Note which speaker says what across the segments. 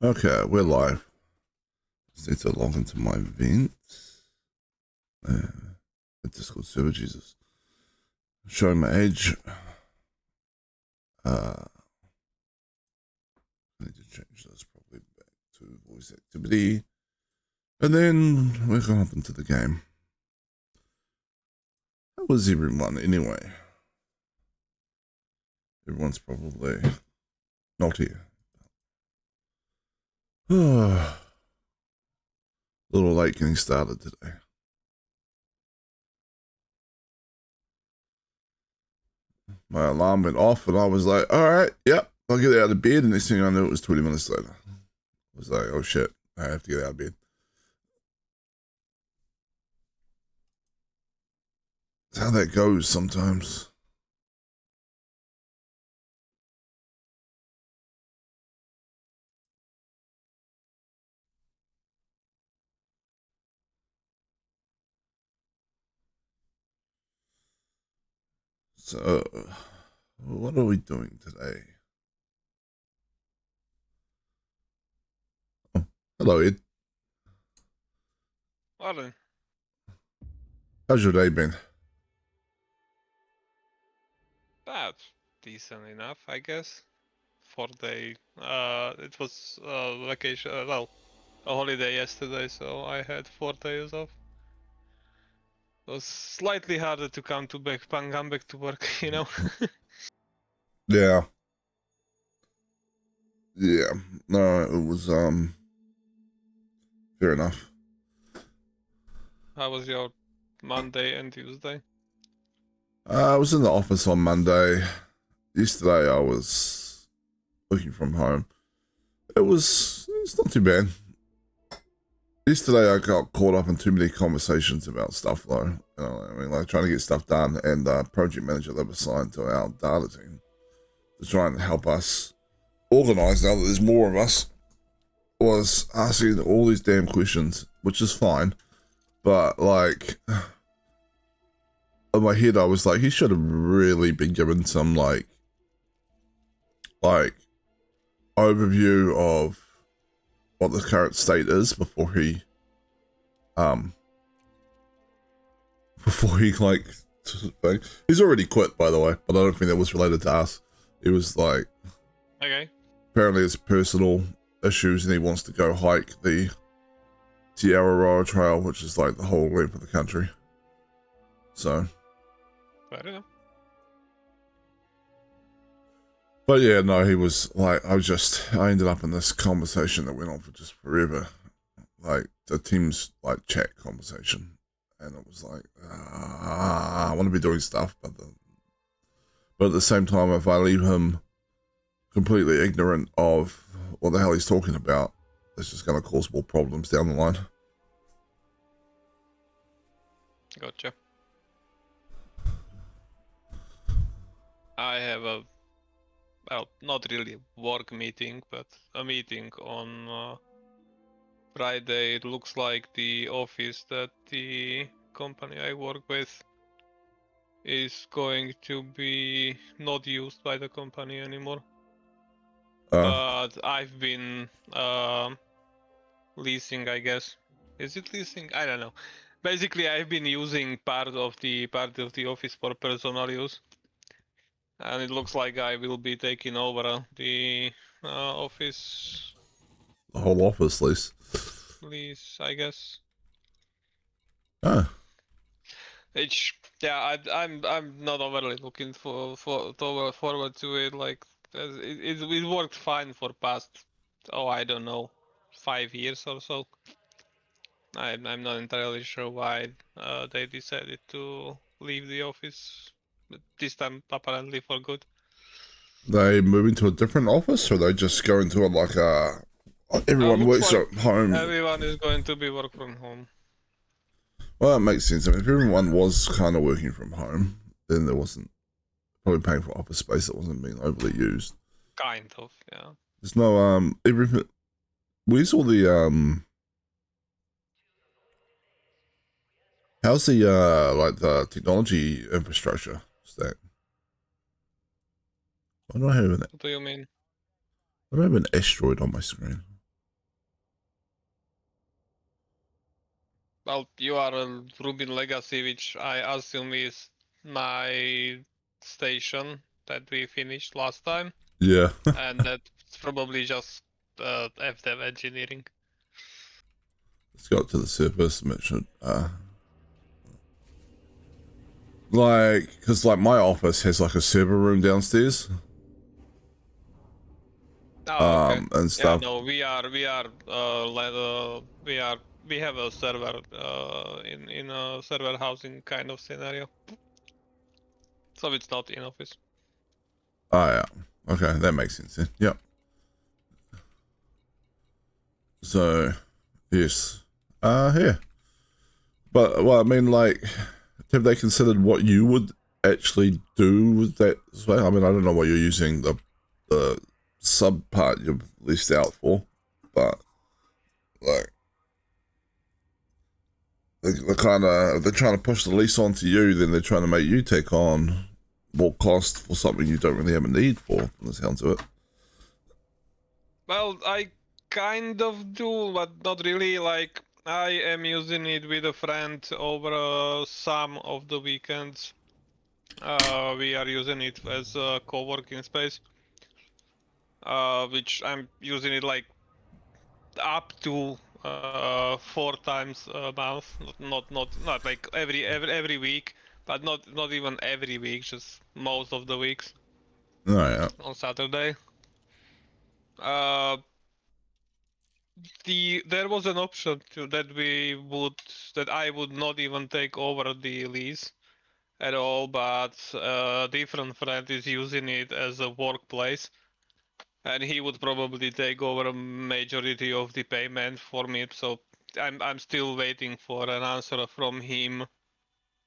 Speaker 1: Okay, we're live. Just need to log into my events. Discord server, Jesus. Showing my age. I need to change this probably back to voice activity. And then we're going to hop into the game. How was everyone anyway? Everyone's probably not here. A little late getting started today. My alarm went off and I was like, all right, yep, I'll get out of bed. And next thing I knew, it was 20 minutes later. I was like, oh shit, I have to get out of bed. That's how that goes sometimes. So, what are we doing today? Oh, hello, Ed.
Speaker 2: Hello.
Speaker 1: How's your day been?
Speaker 2: That's decent enough, I guess. 4-day. It was vacation. Well, a holiday yesterday, so I had 4 days off. It was slightly harder to come back to work, you know.
Speaker 1: Yeah. Yeah. No, it was fair enough.
Speaker 2: How was your Monday and Tuesday?
Speaker 1: I was in the office on Monday. Yesterday I was working from home. It's not too bad. Yesterday I got caught up in too many conversations about stuff though. You know, I mean, like trying to get stuff done, and project manager that was assigned to our data team to try and help us organize now that there's more of us was asking all these damn questions, which is fine, but like in my head, I was like, he should have really been given some like overview of what the current state is um before he like he's already quit, by the way, but I don't think that was related to us. It was like
Speaker 2: Okay.
Speaker 1: apparently it's personal issues and he wants to go hike the Tierra Roa Trail, which is like the whole length of the country. So,
Speaker 2: Fair enough.
Speaker 1: but yeah, no, he was like, I ended up in this conversation that went on for just forever. Like the team's like chat conversation. And it was like, I want to be doing stuff, but at the same time, if I leave him completely ignorant of what the hell he's talking about, it's just going to cause more problems down the line.
Speaker 2: Gotcha. I have a, well, not really work meeting, but a meeting on Friday. It looks like the office that the company I work with is going to be not used by the company anymore. But I've been leasing, I guess. Is it leasing? I don't know. Basically, I've been using part of the office for personal use, and it looks like I will be taking over the office
Speaker 1: the whole office
Speaker 2: lease, I guess.
Speaker 1: Oh.
Speaker 2: Which, yeah, I'm not overly looking forward to it. Like, it worked fine for past, I don't know, 5 years or so. I'm not entirely sure why they decided to leave the office, but this time apparently for good.
Speaker 1: They moving to a different office, or they just going to like everyone
Speaker 2: Looks
Speaker 1: works
Speaker 2: like
Speaker 1: at home?
Speaker 2: everyone is going to be work from home.
Speaker 1: Well, that makes sense. I mean, if everyone was kind of working from home, then there wasn't probably paying for office space that wasn't being overly used.
Speaker 2: Kind of, yeah.
Speaker 1: There's no everything. Where's all the How's the like the technology infrastructure stack? Why do I have
Speaker 2: What do you mean?
Speaker 1: an asteroid on my screen?
Speaker 2: Well, you are a Rubin Legacy, which I assume is my station that we finished last time,
Speaker 1: Yeah.
Speaker 2: and that's probably just FDev engineering.
Speaker 1: Let's go up to the surface and it should like, because like my office has like a server room downstairs
Speaker 2: Oh, okay.
Speaker 1: and
Speaker 2: Yeah,
Speaker 1: stuff.
Speaker 2: no, we have a server in a server housing kind of scenario, so it's not in office.
Speaker 1: Oh yeah, okay, that makes sense then. Yep. So yes, here. But well, I mean, like, have they considered what you would actually do with that as well? I mean, I don't know what you're using the sub part you've leased out for, but like, they're kind of, they're trying to push the lease onto you, then they're trying to make you take on more cost for something you don't really have a need for, from the sounds of it.
Speaker 2: Well, I kind of do, but not really. Like, I am using it with a friend over some of the weekends. We are using it as a co-working space, which I'm using it like up to 4 times a month. Not like every week, but not even every week, just most of the weeks
Speaker 1: Oh yeah.
Speaker 2: on Saturday. Uh, there was an option that I would not even take over the lease at all, but a different friend is using it as a workplace, and he would probably take over a majority of the payment for me. So I'm still waiting for an answer from him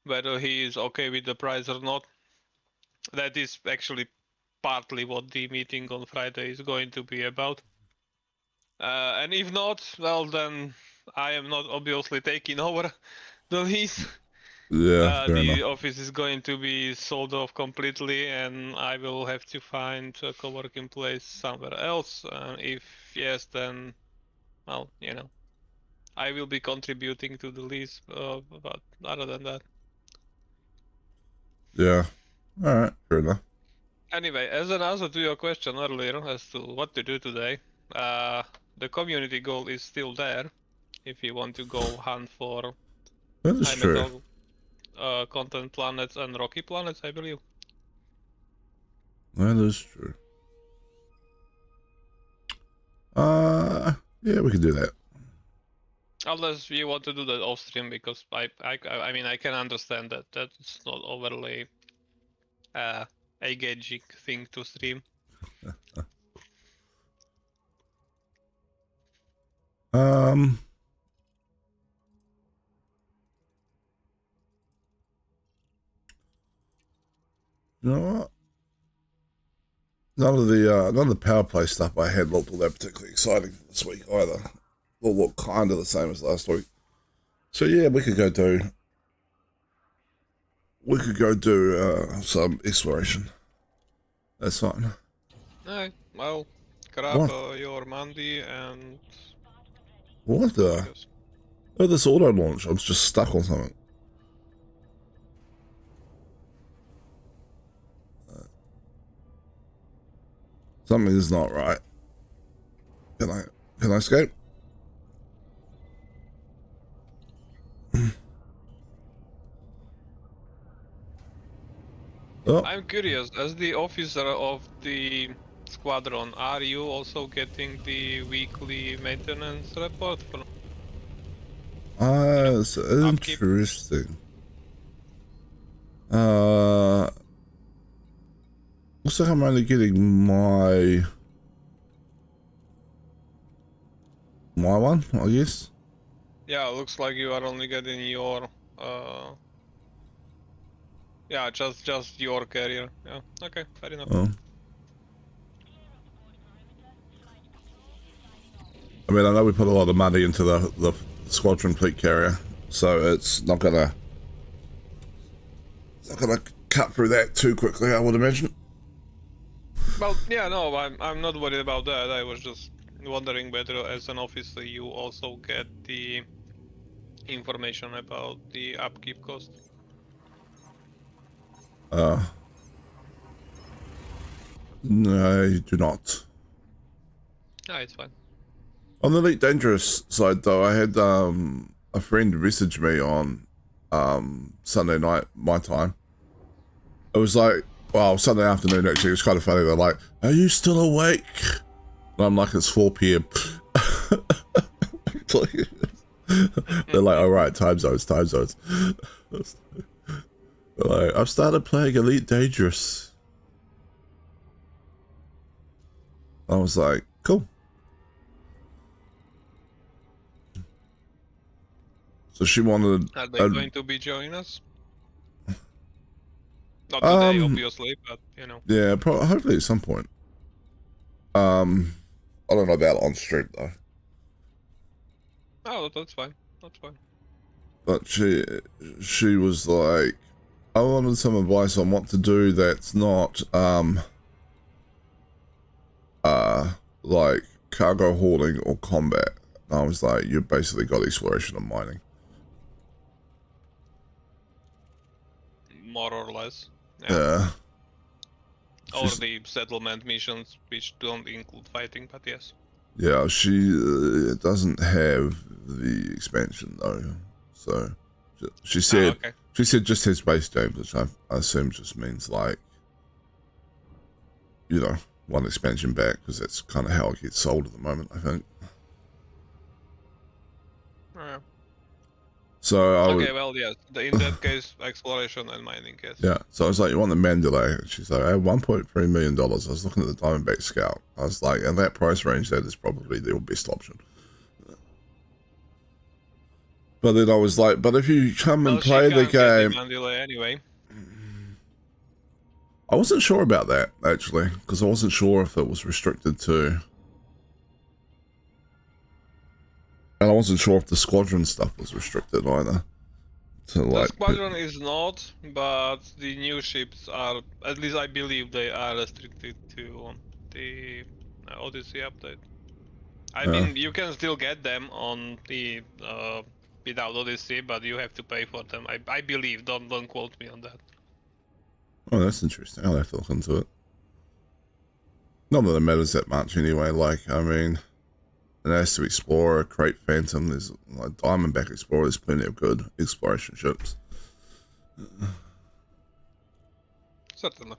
Speaker 2: whether he is okay with the price or not. That is actually partly what the meeting on Friday is going to be about. And if not, well then I am not obviously taking over the lease.
Speaker 1: Yeah, fair
Speaker 2: The
Speaker 1: enough.
Speaker 2: office is going to be sold off completely, and I will have to find a co-working place somewhere else. If yes, then, well, I will be contributing to the lease. But other than that,
Speaker 1: Yeah. All right, fair enough.
Speaker 2: anyway, as an answer to your question earlier as to what to do today, the community goal is still there. If you want to go hunt for
Speaker 1: That is
Speaker 2: high
Speaker 1: true.
Speaker 2: metal content planets and rocky planets, I believe.
Speaker 1: That is true. Yeah, we could do that.
Speaker 2: Unless you want to do that off stream, because I mean I can understand that that's not overly engaging thing to stream.
Speaker 1: Um, you know what? None of the power play stuff I had looked all that particularly exciting this week either. All look kind of the same as last week. So yeah, we could go do some exploration. That's fine.
Speaker 2: Alright, well, grab
Speaker 1: What?
Speaker 2: your Mandy and
Speaker 1: What
Speaker 2: go, I
Speaker 1: the?
Speaker 2: guess.
Speaker 1: Oh, this auto launch. I was just stuck on something. Something is not right. Can I escape? Oh,
Speaker 2: I'm curious, as the officer of the squadron, are you also getting the weekly maintenance report for,
Speaker 1: it's
Speaker 2: upkeep?
Speaker 1: interesting. Uh, looks like I'm only getting my one, I guess.
Speaker 2: Yeah, looks like you are only getting your yeah, just your carrier. Yeah, okay, fair enough.
Speaker 1: Oh. I mean, I know we put a lot of money into the squadron fleet carrier, so it's not gonna cut through that too quickly, I would imagine.
Speaker 2: Well, yeah, no, I'm not worried about that. I was just wondering whether, as an officer, you also get the information about the upkeep cost.
Speaker 1: No, you do not.
Speaker 2: Ah, it's fine.
Speaker 1: On the Elite Dangerous side, though, I had a friend message me on Sunday night, my time. It was like, well, Sunday afternoon, actually. It was kind of funny. They're like, are you still awake? And I'm like, it's 4 p.m. They're like, all right, time zones. They're like, I've started playing Elite Dangerous. I was like, cool. So she wanted,
Speaker 2: Are they going to be joining us? Not today,
Speaker 1: um,
Speaker 2: obviously, but
Speaker 1: yeah, hopefully at some point. I don't know about on stream though.
Speaker 2: Oh, that's fine. That's fine.
Speaker 1: But she was like, I wanted some advice on what to do that's not like cargo hauling or combat. And I was like, you basically got exploration and mining.
Speaker 2: More or less. Yeah.
Speaker 1: Yeah.
Speaker 2: Or the settlement missions, which don't include fighting, but yes.
Speaker 1: Yeah, she doesn't have the expansion though. So she said
Speaker 2: Okay.
Speaker 1: just his base games, which I assume just means like, one expansion back, because that's kind of how it gets sold at the moment, I think.
Speaker 2: Yeah.
Speaker 1: So
Speaker 2: Okay, well, yes. In that case, exploration and mining, yes.
Speaker 1: yeah. So I was like, you want the Mandalay? And she's like, I have $1.3 million. I was looking at the Diamondback Scout. I was like, at that price range, that is probably the best option. But then I was like, but if you come and
Speaker 2: Well, she
Speaker 1: play the
Speaker 2: can't get the
Speaker 1: game,
Speaker 2: Mandalay anyway.
Speaker 1: I wasn't sure about that actually, because I wasn't sure if it was restricted to, and I wasn't sure if the squadron stuff was restricted either. to
Speaker 2: The
Speaker 1: like.
Speaker 2: squadron is not, but the new ships are. At least I believe they are restricted to the Odyssey update. I mean, you can still get them on the without Odyssey, but you have to pay for them. I believe. Don't quote me on that.
Speaker 1: Oh, that's interesting. I'll have to look into it. Not that it matters that much anyway. Like, I mean, an Astor Explorer, Crate Phantom, there's like Diamondback Explorer, there's plenty of good exploration ships.
Speaker 2: Certainly.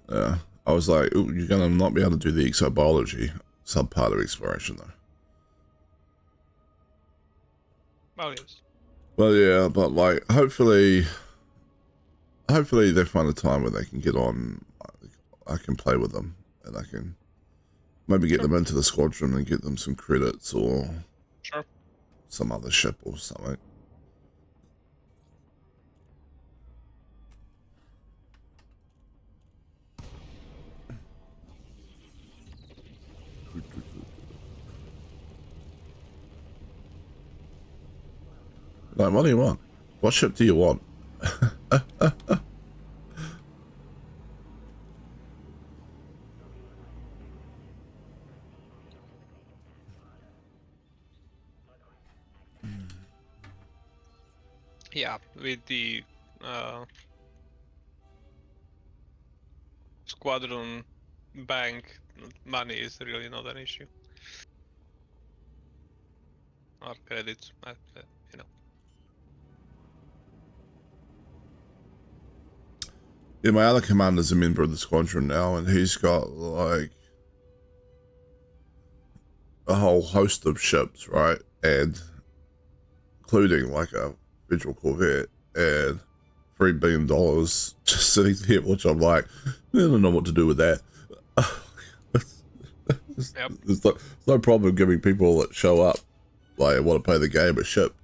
Speaker 1: Yeah. I was like, ooh, you're gonna not be able to do the exobiology subpart of exploration though.
Speaker 2: Well, yes.
Speaker 1: Well, yeah, but like, hopefully they find a time where they can get on. I can play with them, and I can maybe get them into the squadron and get them some credits or
Speaker 2: Sure.
Speaker 1: some other ship or something. Like, what do you want? What ship do you want?
Speaker 2: Yeah, with the squadron bank, money is really not an issue. Or credits, you know.
Speaker 1: Yeah, my other commander's a member of the squadron now, and he's got like a whole host of ships, right? And including like a federal corvette and $3 billion just sitting there, which I'm like, I don't know what to do with that.
Speaker 2: Yep.
Speaker 1: There's no problem giving people that show up, like, want to play the game a ship.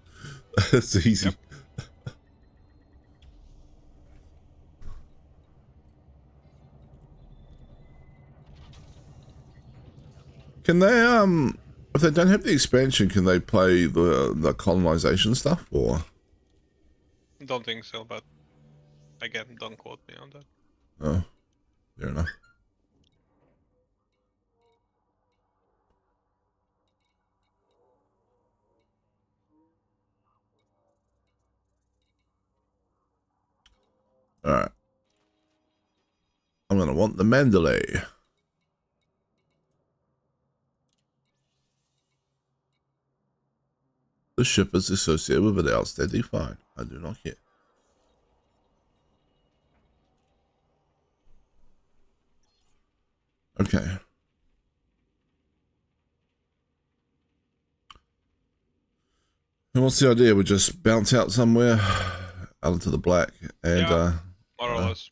Speaker 1: It's easy.
Speaker 2: Yep.
Speaker 1: Can they, if they don't have the expansion, can they play the colonization stuff, or?
Speaker 2: Don't think so, but again, don't quote me on that.
Speaker 1: Oh, fair enough. Alright. I'm gonna want the Mandalay. The ship is associated with an outstanding find. I do not care. Okay. And what's the idea? We just bounce out somewhere, out into the black, and
Speaker 2: Yeah, more or less.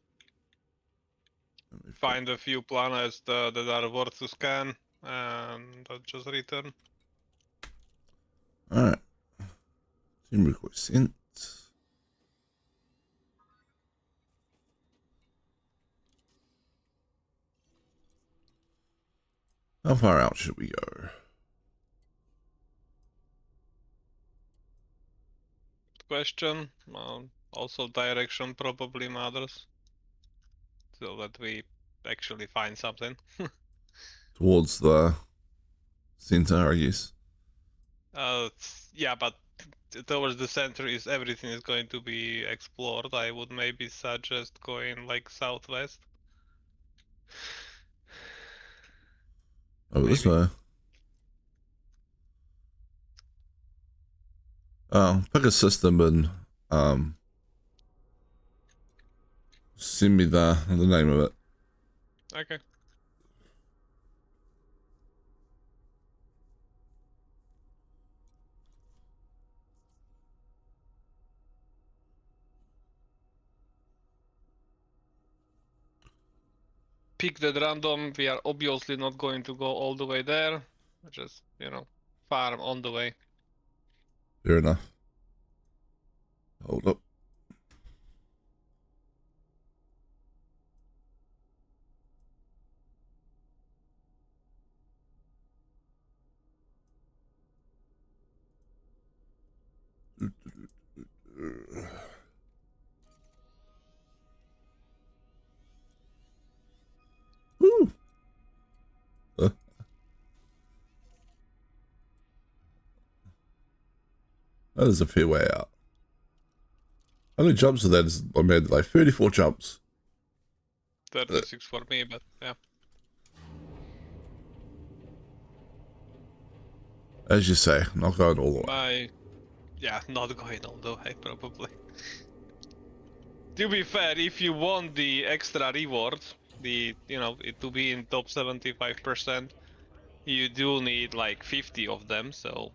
Speaker 2: Find a few planets that are worth to scan, and just return.
Speaker 1: Alright. Team request sent. How far out should we go?
Speaker 2: Question. Also, direction probably matters, so that we actually find something.
Speaker 1: Towards the center, I guess.
Speaker 2: Yeah, but towards the center is everything is going to be explored. I would maybe suggest going like southwest.
Speaker 1: Over this
Speaker 2: Maybe.
Speaker 1: way. Oh, pick a system and send me the name of it.
Speaker 2: Okay. Pick that random. We are obviously not going to go all the way there. Just, farm on the way.
Speaker 1: Fair enough. Hold up. That is a fair way out. How many jumps of that is I made? Like 34 jumps.
Speaker 2: 36 for me, but yeah.
Speaker 1: As you say, not going all the way.
Speaker 2: Yeah, not going all the way, probably. To be fair, if you want the extra reward, it to be in top 75%, you do need like 50 of them, so,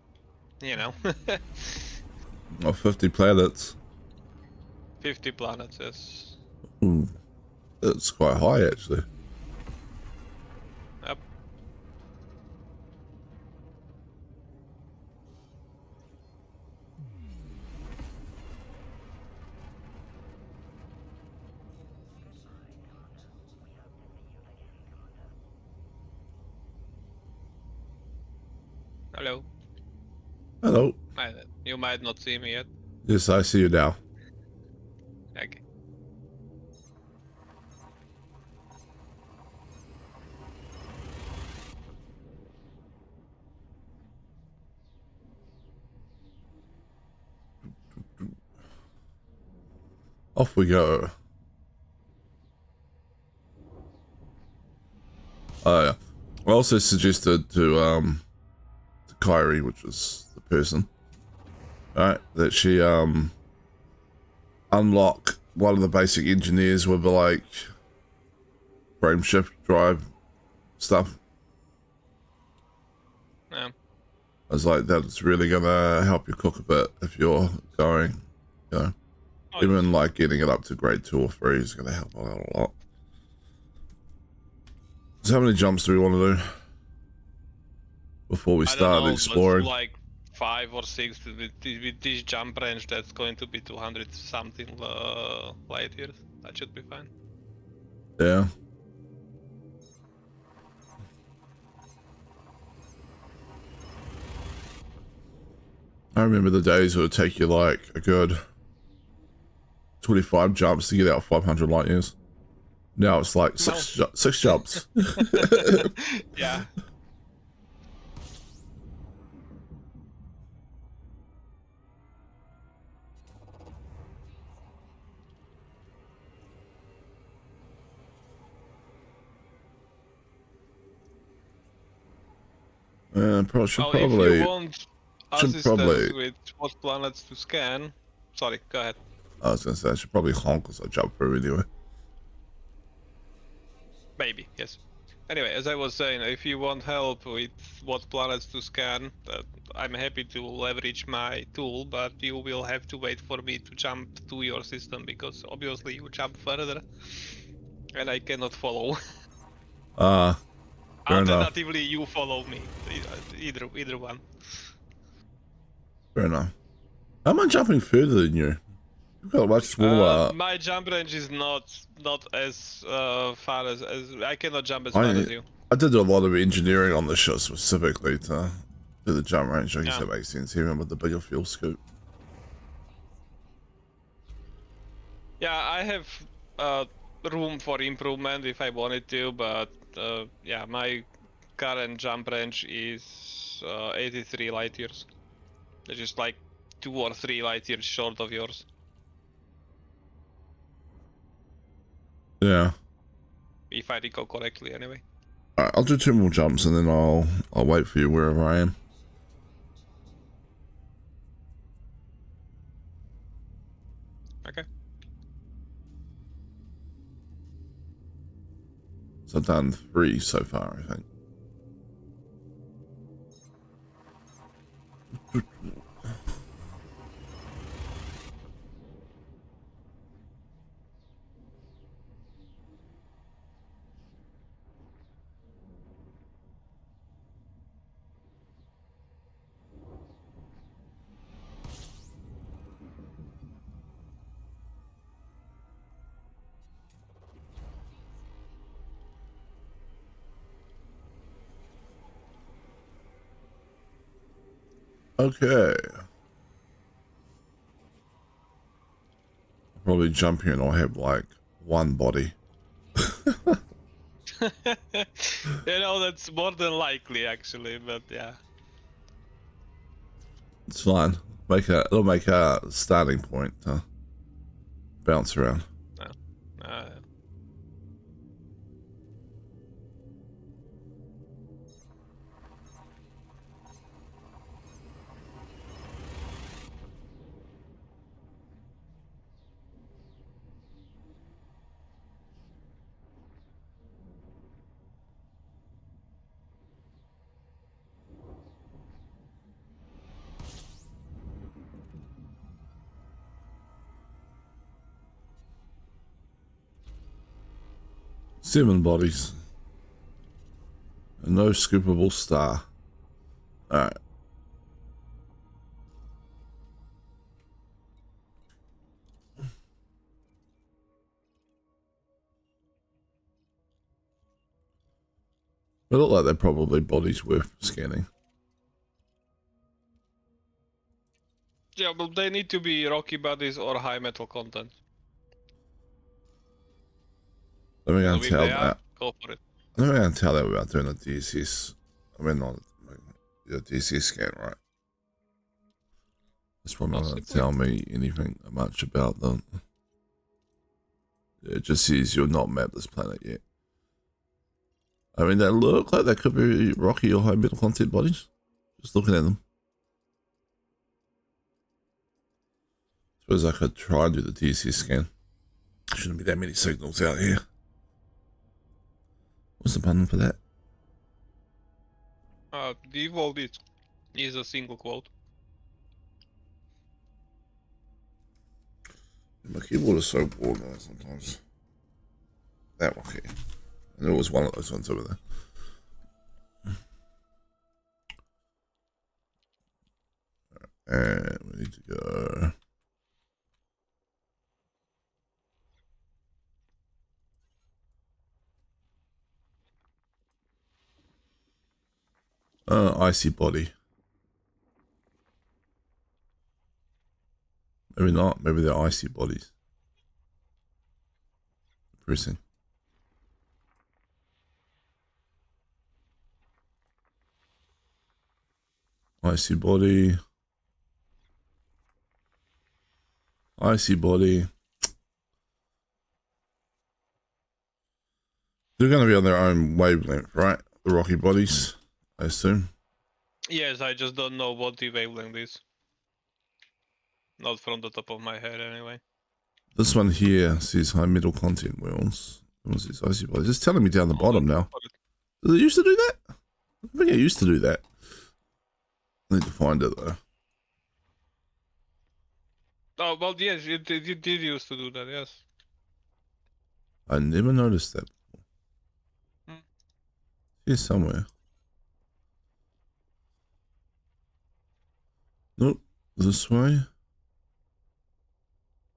Speaker 2: you know.
Speaker 1: Oh, 50 planets.
Speaker 2: 50 planets, yes.
Speaker 1: Ooh, that's quite high actually.
Speaker 2: Yep. Hello.
Speaker 1: Hello.
Speaker 2: You might not see me yet.
Speaker 1: Yes, I see you now.
Speaker 2: Okay.
Speaker 1: Off we go. Oh yeah. I also suggested to Kyrie, which is the person, right, that she unlock one of the basic engineers with the like frame shift drive stuff.
Speaker 2: Yeah.
Speaker 1: I was like, that's really gonna help you cook a bit if you're going, you know.
Speaker 2: Oh,
Speaker 1: Even like getting it up to grade 2 or 3 is gonna help out a lot. So how many jumps do we want to do before we
Speaker 2: I don't
Speaker 1: start
Speaker 2: know, let's do
Speaker 1: exploring?
Speaker 2: like 5 or 6 with this jump range. That's going to be 200 something light years. That should be fine.
Speaker 1: Yeah. I remember the days it would take you like a good 25 jumps to get out 500 light years. Now it's like six jumps.
Speaker 2: Yeah.
Speaker 1: Should
Speaker 2: Well, if you
Speaker 1: probably
Speaker 2: want
Speaker 1: should
Speaker 2: assistance
Speaker 1: probably.
Speaker 2: with what planets to scan, sorry, go ahead.
Speaker 1: I was gonna say I should probably honk as I jump through anyway.
Speaker 2: Maybe, yes. Anyway, as I was saying, if you want help with what planets to scan, I'm happy to leverage my tool, but you will have to wait for me to jump to your system because obviously you jump further and I cannot follow.
Speaker 1: Fair enough.
Speaker 2: Alternatively, you follow me. Either one.
Speaker 1: Fair enough. How am I jumping further than you? You've got a much smaller.
Speaker 2: My jump range is not as far as I cannot jump as far
Speaker 1: I
Speaker 2: as you.
Speaker 1: I did a lot of engineering on the ship specifically to do the jump range. I guess
Speaker 2: Yeah.
Speaker 1: that makes sense, even with the bigger fuel scoop.
Speaker 2: Yeah, I have room for improvement if I wanted to, but yeah, my current jump range is 83 light years. Which is like 2 or 3 light years short of yours.
Speaker 1: Yeah.
Speaker 2: If I recall correctly, anyway.
Speaker 1: Alright, I'll do 2 more jumps and then I'll wait for you wherever I am.
Speaker 2: Okay.
Speaker 1: So I've done 3 so far, I think. Okay. I'll probably jump here and I'll have like 1 body.
Speaker 2: That's more than likely, actually, but yeah.
Speaker 1: It's fine. It'll make a starting point to bounce around.
Speaker 2: No.
Speaker 1: Seven bodies. And no scoopable star. Alright. They look like they're probably bodies worth scanning.
Speaker 2: Yeah, but they need to be rocky bodies or high metal content.
Speaker 1: Let me go
Speaker 2: So
Speaker 1: and
Speaker 2: if
Speaker 1: tell
Speaker 2: they are,
Speaker 1: that.
Speaker 2: go for it.
Speaker 1: Let me go and tell them about doing a DCS. I mean, not a DCS scan, right? That's probably not going to
Speaker 2: Possibly.
Speaker 1: tell me anything much about them. It just says you've not mapped this planet yet. I mean, they look like they could be rocky or high metal content bodies. Just looking at them. Suppose I could try and do the DCS scan. Shouldn't be that many signals out here. What's the button for that?
Speaker 2: Default is a single quote.
Speaker 1: My keyboard is so bored now sometimes. That one here. I knew it was one of those ones over there. And we need to go. Icy body. Maybe not. Maybe they're icy bodies. Pressing. Icy body. Icy body. They're going to be on their own wavelength, right? The rocky bodies, I assume.
Speaker 2: Yes, I just don't know what the wavelength is. Not from the top of my head, anyway.
Speaker 1: This one here says high metal content wheels. What's this icy bodies? It's telling me down the bottom now. Did it used to do that? I think it used to do that. I need to find it though.
Speaker 2: Oh, well, yes, it did used to do that, yes.
Speaker 1: I never noticed that before.
Speaker 2: Hmm.
Speaker 1: Here somewhere. Nope. This way.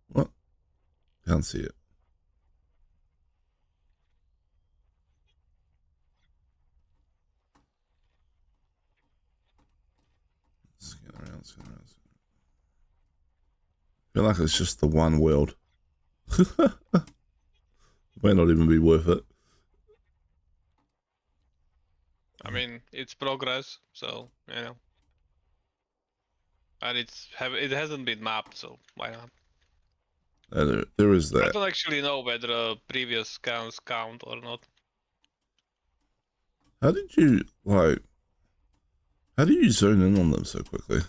Speaker 1: What? Can't see it. Scan around, scan around. I feel like it's just the one world. May not even be worth it.
Speaker 2: I mean, it's progress, so, you know. And it hasn't been mapped, so why not?
Speaker 1: There is
Speaker 2: I
Speaker 1: that.
Speaker 2: don't actually know whether previous scans count or not.
Speaker 1: How did you, like, how do you zone in on them so quickly?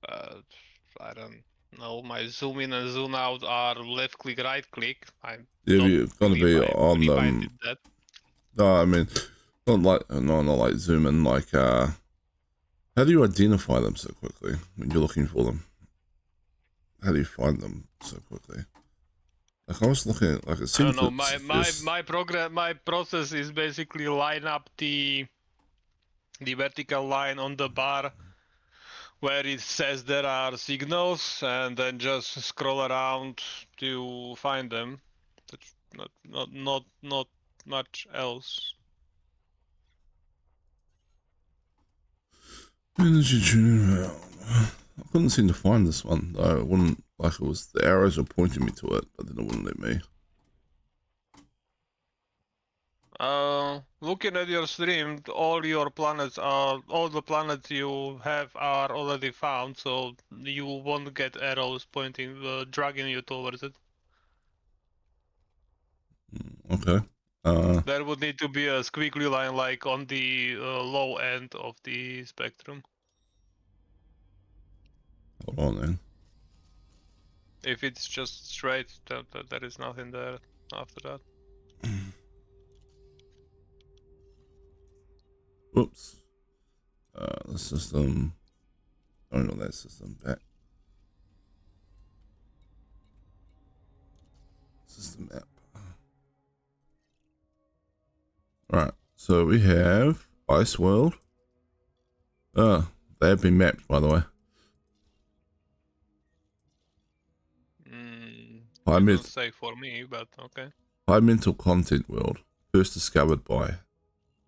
Speaker 2: I don't know. My zoom in and zoom out are left click, right click. I
Speaker 1: Yeah,
Speaker 2: don't
Speaker 1: you're gonna
Speaker 2: believe
Speaker 1: be
Speaker 2: I
Speaker 1: on them.
Speaker 2: did that.
Speaker 1: No, I mean, not like zoom in. Like, how do you identify them so quickly when you're looking for them? How do you find them so quickly? Like, I was looking at, like, it
Speaker 2: I don't
Speaker 1: seems
Speaker 2: know.
Speaker 1: that
Speaker 2: My process is basically line up the vertical line on the bar where it says there are signals, and then just scroll around to find them. That's not much else.
Speaker 1: energy tuning. I couldn't seem to find this one though. It wouldn't, like, it was the arrows were pointing me to it, but then it wouldn't let me.
Speaker 2: Looking at your stream, all the planets you have are already found, so you won't get arrows pointing, dragging you towards it.
Speaker 1: Okay.
Speaker 2: There would need to be a squiggly line, like on the low end of the spectrum.
Speaker 1: Hold on then.
Speaker 2: If it's just straight, there is nothing there after that.
Speaker 1: Whoops. The system. I don't know that system back. System app. Alright, so we have Ice World. Oh, they have been mapped, by the way. High,
Speaker 2: Didn't say for me, but okay.
Speaker 1: High Mental Content World. First discovered by.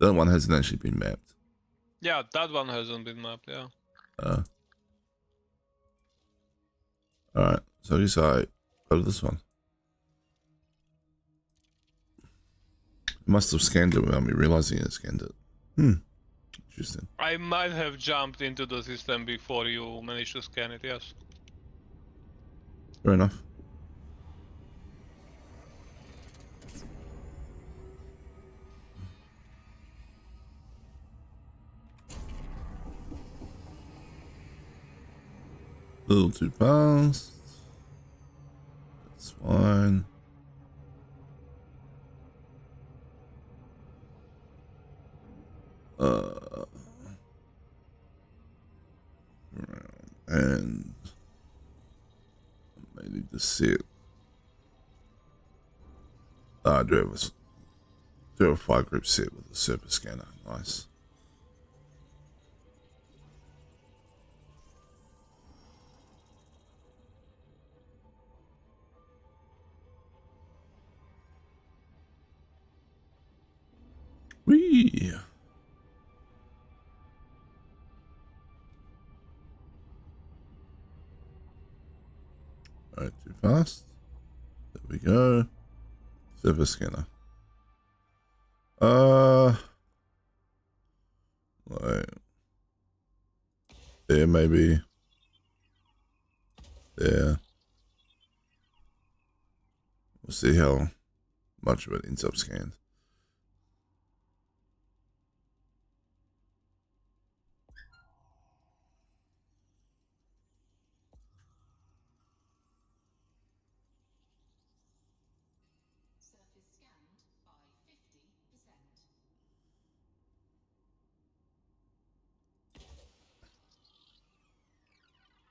Speaker 1: That one hasn't actually been mapped.
Speaker 2: Yeah, that one hasn't been mapped, yeah.
Speaker 1: Alright, so I guess I go to this one. Must have scanned it without me realizing it scanned it. Interesting.
Speaker 2: I might have jumped into the system before you managed to scan it, yes.
Speaker 1: Fair enough. A little too fast. That's fine. And I need to see it. I do have a 5-group set with a surface scanner. Nice. Whee! Alright, too fast. There we go. Surface scanner. Like there maybe. There. We'll see how much of it ends up scanned.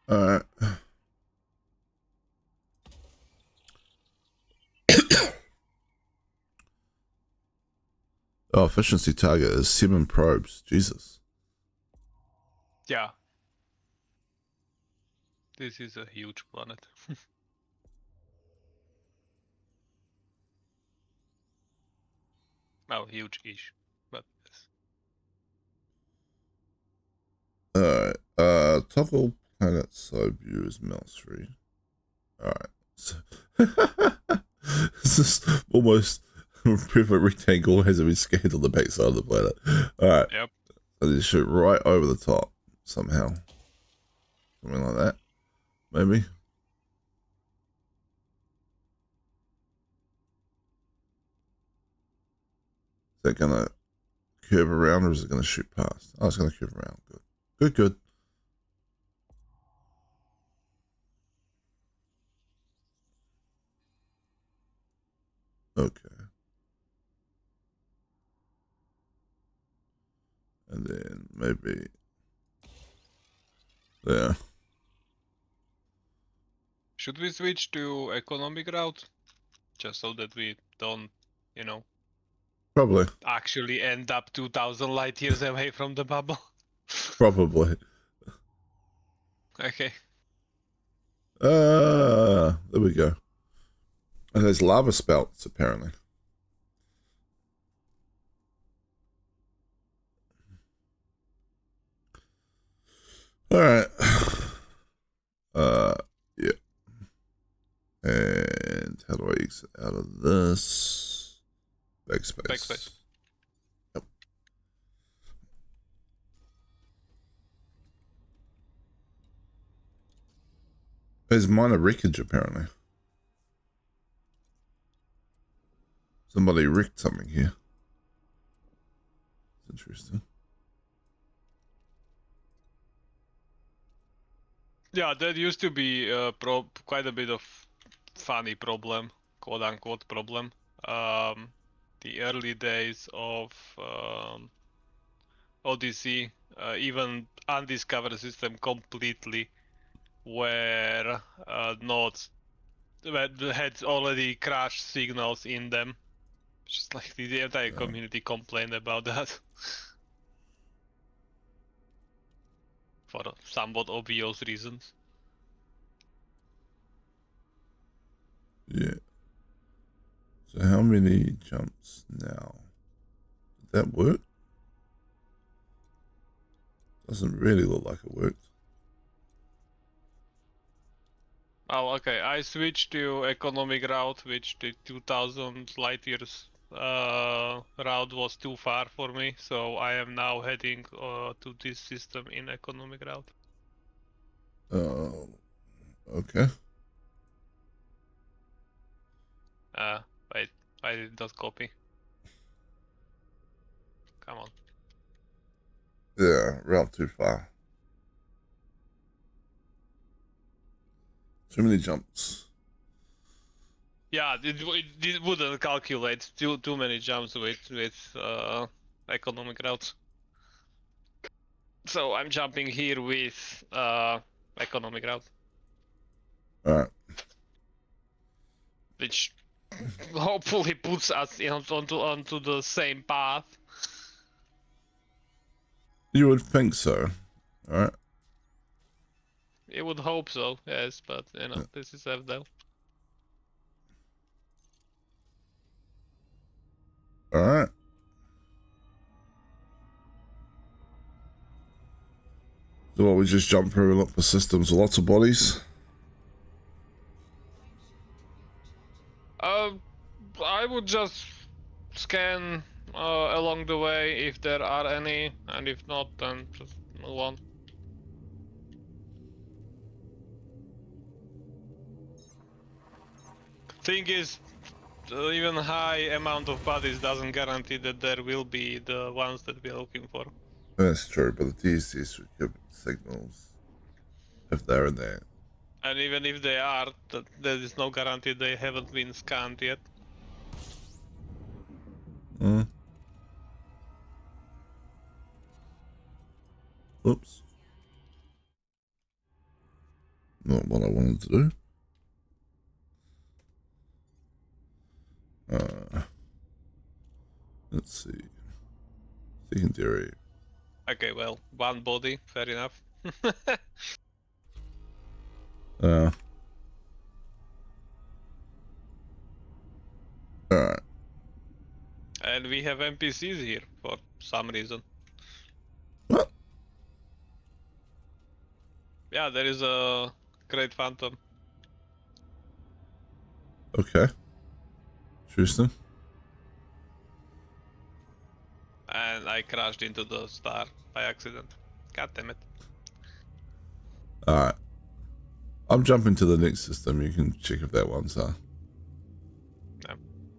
Speaker 1: Alright. Oh, efficiency target is 7 probes. Jesus.
Speaker 2: Yeah. This is a huge planet. Well, huge-ish, but yes.
Speaker 1: Alright. Toggle planet side view is mouse free. Alright. So this is almost perfect rectangle hasn't been scanned on the back side of the planet. Alright.
Speaker 2: Yep.
Speaker 1: So they shoot right over the top somehow. Something like that. Maybe. Is that gonna curve around or is it gonna shoot past? Oh, it's gonna curve around. Good. Good, good. Okay. And then maybe there.
Speaker 2: Should we switch to economic route? Just so that we don't,
Speaker 1: Probably.
Speaker 2: actually end up 2000 light years away from the bubble.
Speaker 1: Probably.
Speaker 2: Okay.
Speaker 1: There we go. And there's lava spouts apparently. Alright. Yeah. And how do I exit out of this? Backspace.
Speaker 2: Backspace.
Speaker 1: There's minor wreckage apparently. Somebody wrecked something here. It's interesting.
Speaker 2: Yeah, that used to be quite a bit of funny problem, quote unquote problem. The early days of Odyssey, even undiscovered system completely were nodes that had already crashed signals in them. Just like the entire community complained about that for somewhat obvious reasons.
Speaker 1: Yeah. So how many jumps now? Did that work? Doesn't really look like it worked.
Speaker 2: Oh, okay. I switched to economic route, which the 2000 light years route was too far for me, so I am now heading to this system in economic route.
Speaker 1: Okay.
Speaker 2: Wait, I did not copy. Come on.
Speaker 1: Yeah, route too far. Too many jumps.
Speaker 2: Yeah, it wouldn't calculate too many jumps with economic routes. So I'm jumping here with economic route,
Speaker 1: Alright.
Speaker 2: which hopefully puts us onto the same path.
Speaker 1: You would think so. Alright.
Speaker 2: You would hope so, yes, but you know, this is FDL.
Speaker 1: Alright. So what, we just jump through a lot of systems with lots of bodies?
Speaker 2: I would just scan along the way if there are any, and if not, then just move on. Thing is, even high amount of bodies doesn't guarantee that there will be the ones that we're looking for.
Speaker 1: That's true, but the TCs should give signals if they're in there.
Speaker 2: And even if they are, there is no guarantee they haven't been scanned yet.
Speaker 1: Oops. Not what I wanted to do. Let's see. Secondary.
Speaker 2: Okay, well, one body, fair enough.
Speaker 1: Alright.
Speaker 2: And we have NPCs here for some reason.
Speaker 1: What?
Speaker 2: Yeah, there is a Great Phantom.
Speaker 1: Okay. Interesting.
Speaker 2: And I crashed into the star by accident. God damn it.
Speaker 1: Alright. I'm jumping to the next system. You can check if that one's
Speaker 2: Yeah.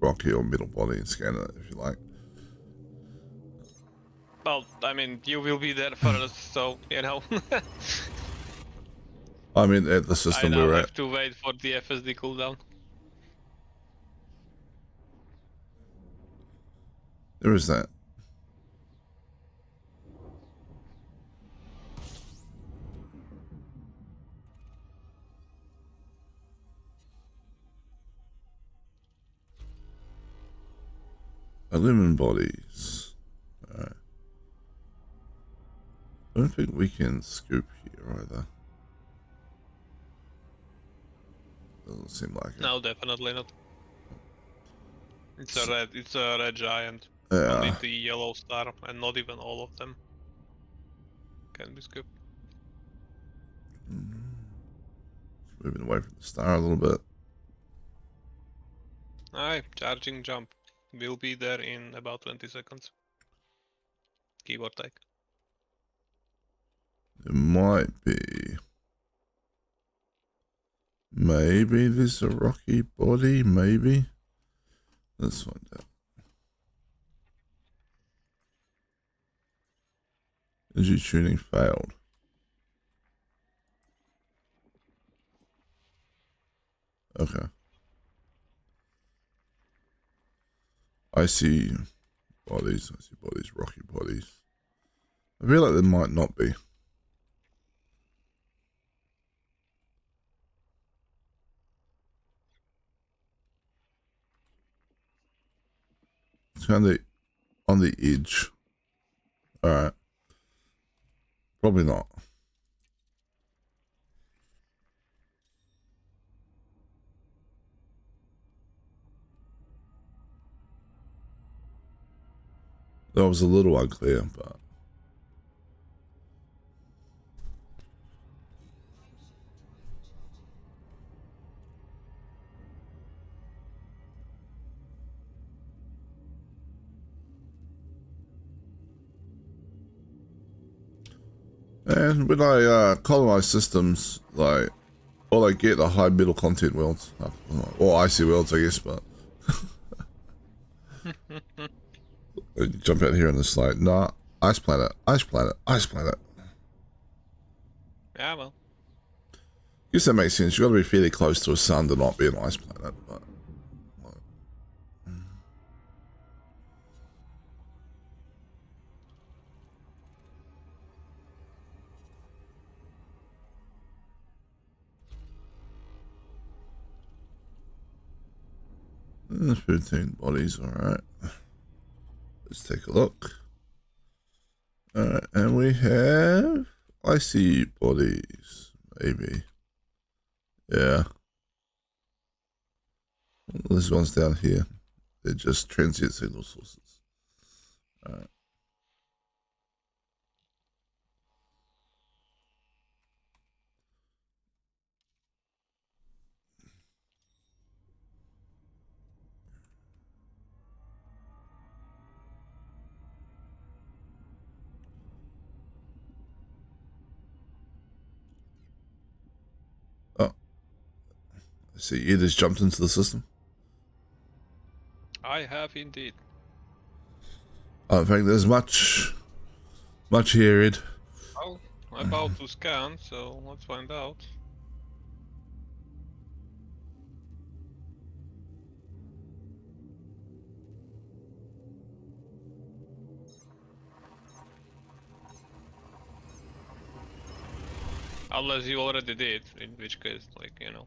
Speaker 1: rocky or metal body and scan it if you like.
Speaker 2: Well, I mean, you will be there first, so, you know.
Speaker 1: I mean, at the
Speaker 2: I
Speaker 1: system
Speaker 2: now
Speaker 1: we're
Speaker 2: have
Speaker 1: at.
Speaker 2: to wait for the FSD cooldown.
Speaker 1: There is that. Illumin bodies. Alright. I don't think we can scoop here either. Doesn't seem like it.
Speaker 2: No, definitely not. It's a red giant.
Speaker 1: Yeah.
Speaker 2: Only the yellow star, and not even all of them can be scooped.
Speaker 1: Moving away from the star a little bit.
Speaker 2: Alright, charging jump. Will be there in about 20 seconds. Give or take.
Speaker 1: It might be. Maybe there's a rocky body, maybe. Let's find out. Energy tuning failed. Okay. I see bodies, rocky bodies. I feel like there might not be. It's kind of on the edge. Alright. Probably not. That was a little unclear, but... And when I colonize systems, like, all I get are high middle content worlds. Or icy worlds, I guess, but... I jump out here and it's like, nah, ice planet, ice planet, ice planet.
Speaker 2: Yeah, well.
Speaker 1: Guess that makes sense. You got to be fairly close to a sun to not be an ice planet. But there's 15 bodies. All right, let's take a look. All right, and we have icy bodies. Maybe. Yeah. This one's down here. They're just transient signal sources. All right. Oh, I see. You just jumped into the system.
Speaker 2: I have indeed.
Speaker 1: I don't think there's much here, Ed.
Speaker 2: Well, I'm about to scan, so let's find out. Unless you already did, in which case, like, you know.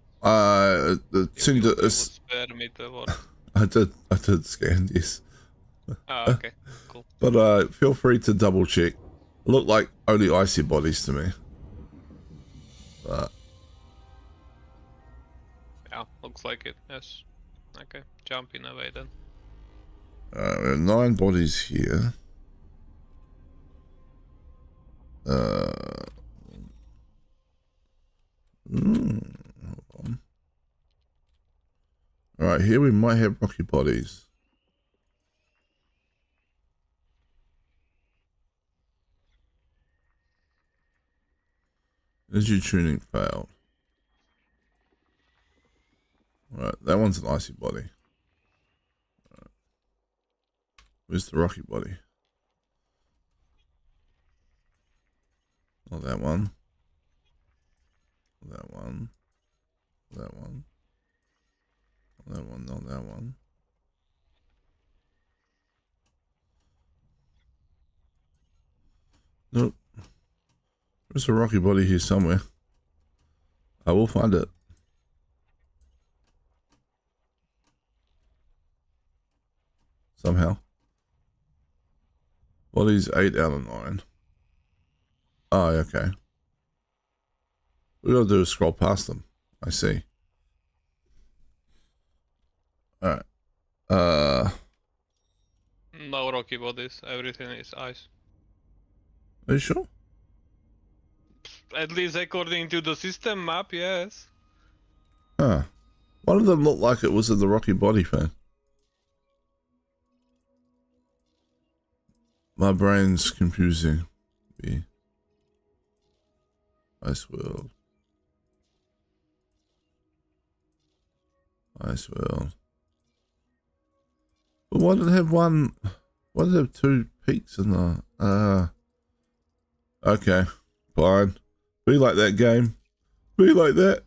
Speaker 1: The thing that is,
Speaker 2: spare me the word.
Speaker 1: I did scan, yes.
Speaker 2: Ah, okay, cool.
Speaker 1: But feel free to double check. Look like only icy bodies to me. But
Speaker 2: Yeah, looks like it, yes. Okay, jumping away then.
Speaker 1: we have 9 bodies here. Hold on. Alright, here we might have rocky bodies. Energy tuning failed. Right, that one's an icy body. Right. Where's the rocky body? Not that one. That one. That one. That one, not that one. Nope. There's a rocky body here somewhere. I will find it. Somehow. Bodies 8 out of 9. Oh, okay. We gotta do is scroll past them. I see. Alright.
Speaker 2: No rocky bodies, everything is ice.
Speaker 1: Are you sure?
Speaker 2: At least according to the system map, yes.
Speaker 1: Huh. One of them looked like it was in the rocky body thing. My brain's confusing me. Ice world. Ice world. But why did it have one? Why did it have two peaks in the? Okay, fine. Be like that game. Be like that.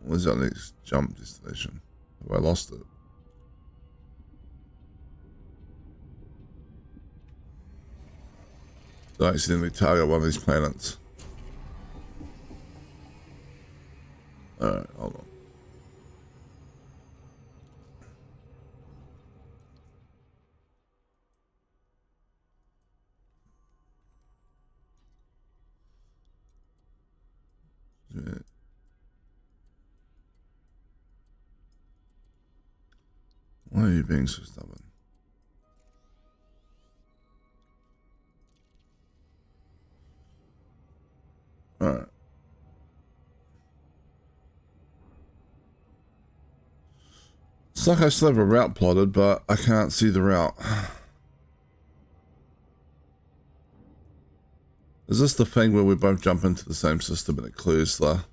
Speaker 1: Where's our next jump destination? Have I lost it? Did I accidentally target one of these planets? Alright, hold on. Yeah. Why are you being so stubborn? Alright. It's like I still have a route plotted, but I can't see the route. Is this the thing where we both jump into the same system and it clears the...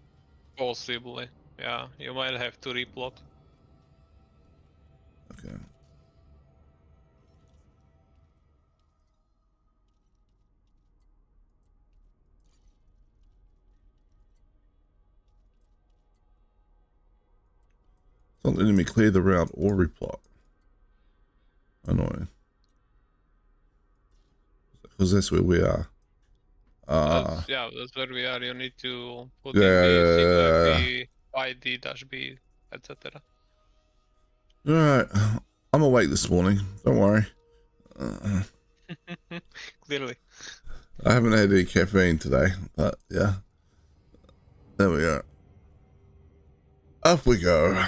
Speaker 2: Possibly. Yeah, you might have to replot.
Speaker 1: Okay. It's not letting me clear the route or replot. Annoying. Because that's where we are.
Speaker 2: Yeah, that's where we are. You need to put in
Speaker 1: Yeah,
Speaker 2: B, C,
Speaker 1: yeah.
Speaker 2: B, ID dash B, etc.
Speaker 1: Alright. I'm awake this morning. Don't worry.
Speaker 2: Clearly.
Speaker 1: I haven't had any caffeine today, but yeah. There we go. Up we go.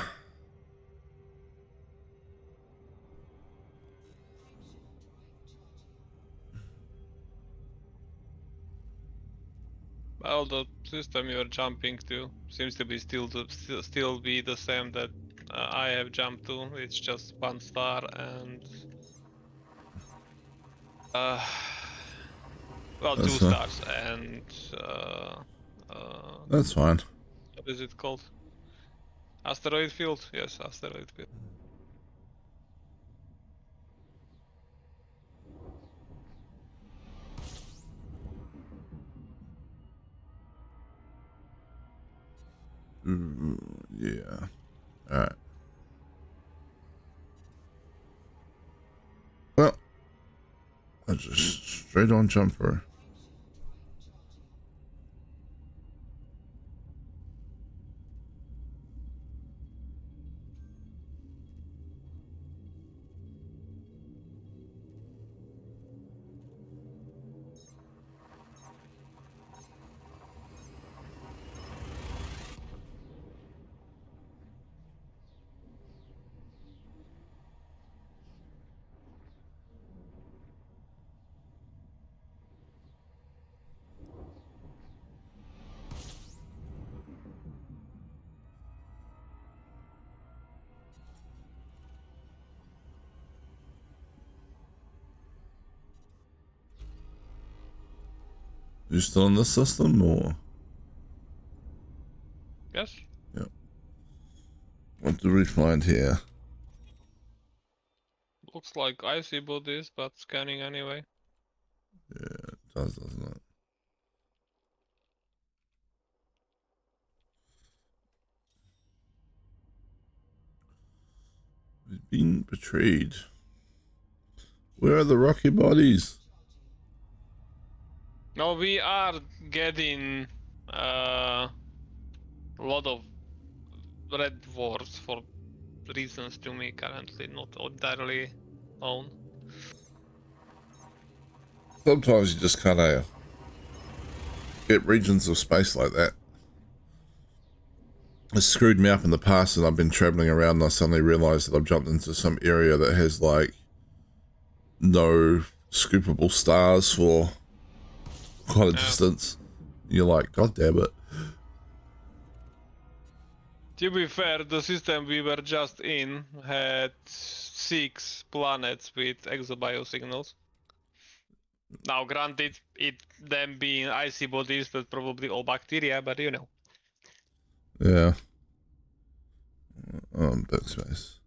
Speaker 2: Well, the system you're jumping to seems to be still be the same that I have jumped to. It's just 1 star and well, 2 stars and
Speaker 1: That's fine.
Speaker 2: what is it called? Asteroid field? Yes, asteroid field.
Speaker 1: Yeah. Alright. Well, I just straight on jump for her. You still in this system or?
Speaker 2: Yes?
Speaker 1: Yep. What do we find here?
Speaker 2: Looks like icy bodies, but scanning anyway.
Speaker 1: Yeah, it does, doesn't it? We've been betrayed. Where are the rocky bodies?
Speaker 2: No, we are getting a lot of red dwarfs for reasons to me currently not entirely known.
Speaker 1: Sometimes you just kind of get regions of space like that. It's screwed me up in the past, and I've been traveling around and I suddenly realized that I've jumped into some area that has like no scoopable stars for quite a distance. You're like, God damn it.
Speaker 2: To be fair, the system we were just in had 6 planets with exobiosignals. Now, granted, them being icy bodies, but probably all bacteria, but you know.
Speaker 1: Yeah. Backspace.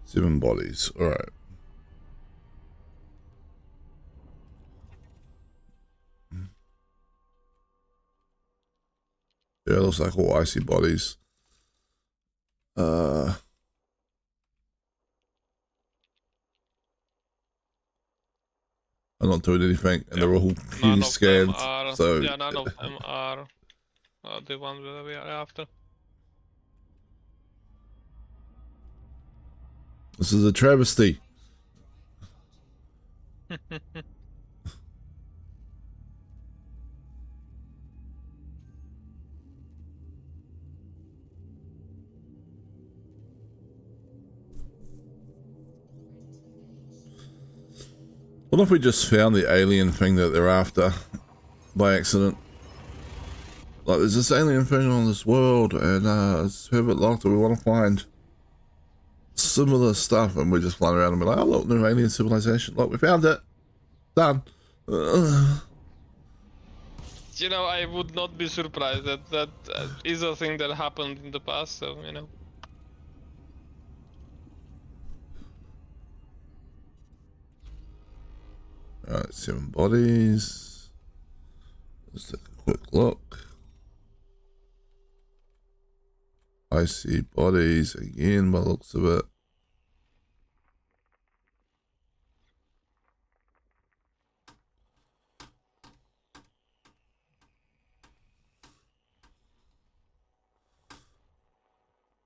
Speaker 1: Seven bodies. All right. Yeah, it looks like all icy bodies. I'm not doing anything, and they're all
Speaker 2: None
Speaker 1: getting
Speaker 2: of them
Speaker 1: scanned.
Speaker 2: are.
Speaker 1: So
Speaker 2: Yeah, none of them are the ones that we are after.
Speaker 1: this is a travesty. What if we just found the alien thing that they're after by accident? Like, there's this alien thing on this world, and it's Herbert locked, and we want to find similar stuff, and we're just flying around and be like, oh, look, new alien civilization. Look, we found it. Done.
Speaker 2: You know, I would not be surprised that is a thing that happened in the past, so, you know.
Speaker 1: Alright, 7 bodies. Let's take a quick look. I see bodies again by the looks of it.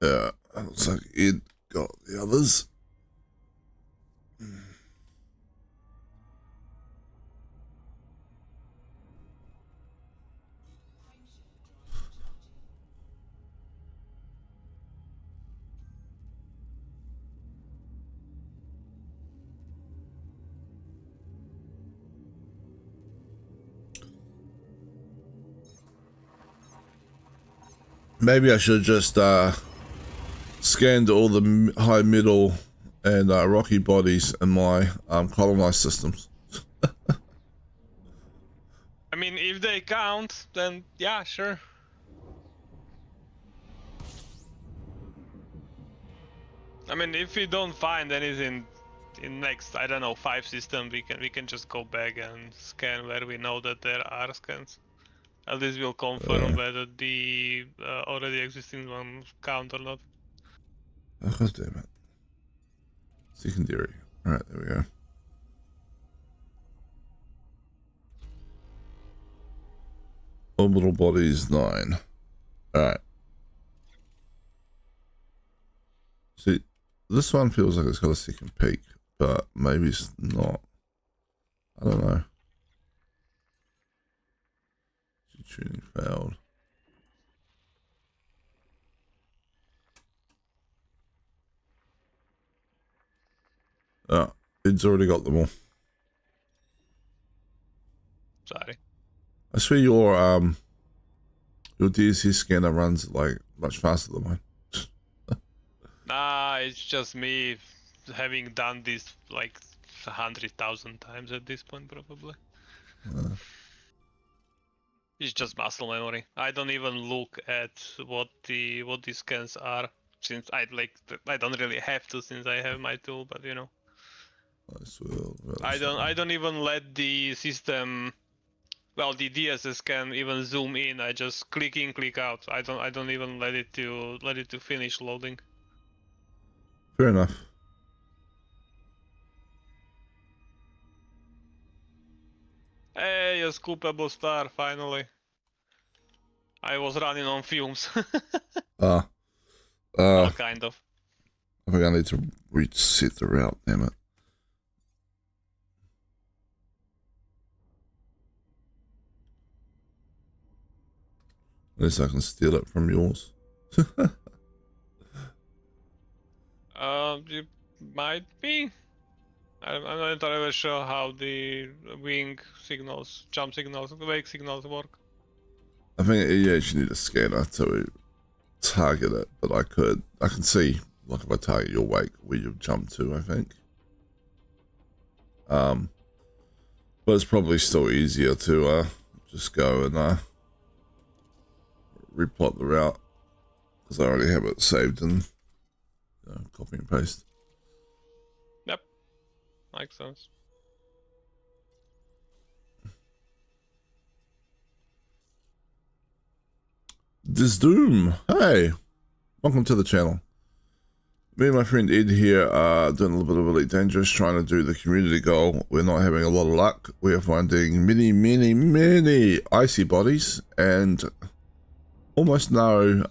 Speaker 1: Yeah, that looks like it got the others. Maybe I should just scanned all the high, middle, and rocky bodies in my colonized systems.
Speaker 2: I mean, if they count, then yeah, sure. I mean, if we don't find anything in next, I don't know, 5 systems, we can just go back and scan where we know that there are scans. At least we'll confirm whether the already existing ones count or not.
Speaker 1: Oh, God damn it. Secondary. Alright, there we go. Orbital bodies 9. Alright. See, this one feels like it's got a second peak, but maybe it's not. I don't know. Tuning failed. Oh, it's already got them all.
Speaker 2: Sorry.
Speaker 1: I swear your DSC scanner runs like much faster than mine.
Speaker 2: Nah, it's just me having done this like 100,000 times at this point, probably. It's just muscle memory. I don't even look at what the scans are, since I don't really have to, since I have my tool. But you know,
Speaker 1: I swear.
Speaker 2: I don't even let the system. Well, the DSS can even zoom in. I just click in, click out. I don't even let it to finish loading.
Speaker 1: Fair enough.
Speaker 2: Hey, a scoopable star, finally. I was running on fumes.
Speaker 1: Ah.
Speaker 2: Well, kind of.
Speaker 1: I think I need to reset the route, damn it. Unless I can steal it from yours.
Speaker 2: You might be. I'm not entirely sure how the wing signals, jump signals, wake signals work.
Speaker 1: I think you actually need a scanner to target it, but I can see, like, if I target your wake, where you jump to, I think. But it's probably still easier to just go and replot the route, because I already have it saved and copy and paste.
Speaker 2: Yep, makes sense.
Speaker 1: This Doom, hey, welcome to the channel. Me and my friend Ed here are doing a little bit of Elite Dangerous, trying to do the community goal. We're not having a lot of luck. We are finding many icy bodies and almost no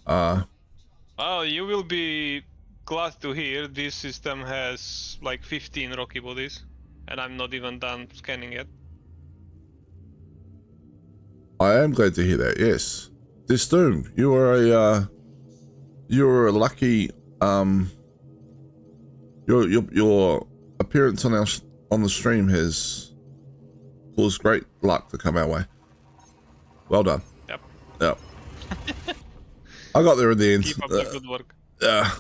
Speaker 2: Well, you will be glad to hear this system has like 15 rocky bodies, and I'm not even done scanning yet.
Speaker 1: I am glad to hear that, yes. This Doom, you are a lucky your appearance on the stream has caused great luck to come our way. Well done.
Speaker 2: Yep.
Speaker 1: Yep. I got there in the end.
Speaker 2: Keep up the good work.
Speaker 1: Yeah.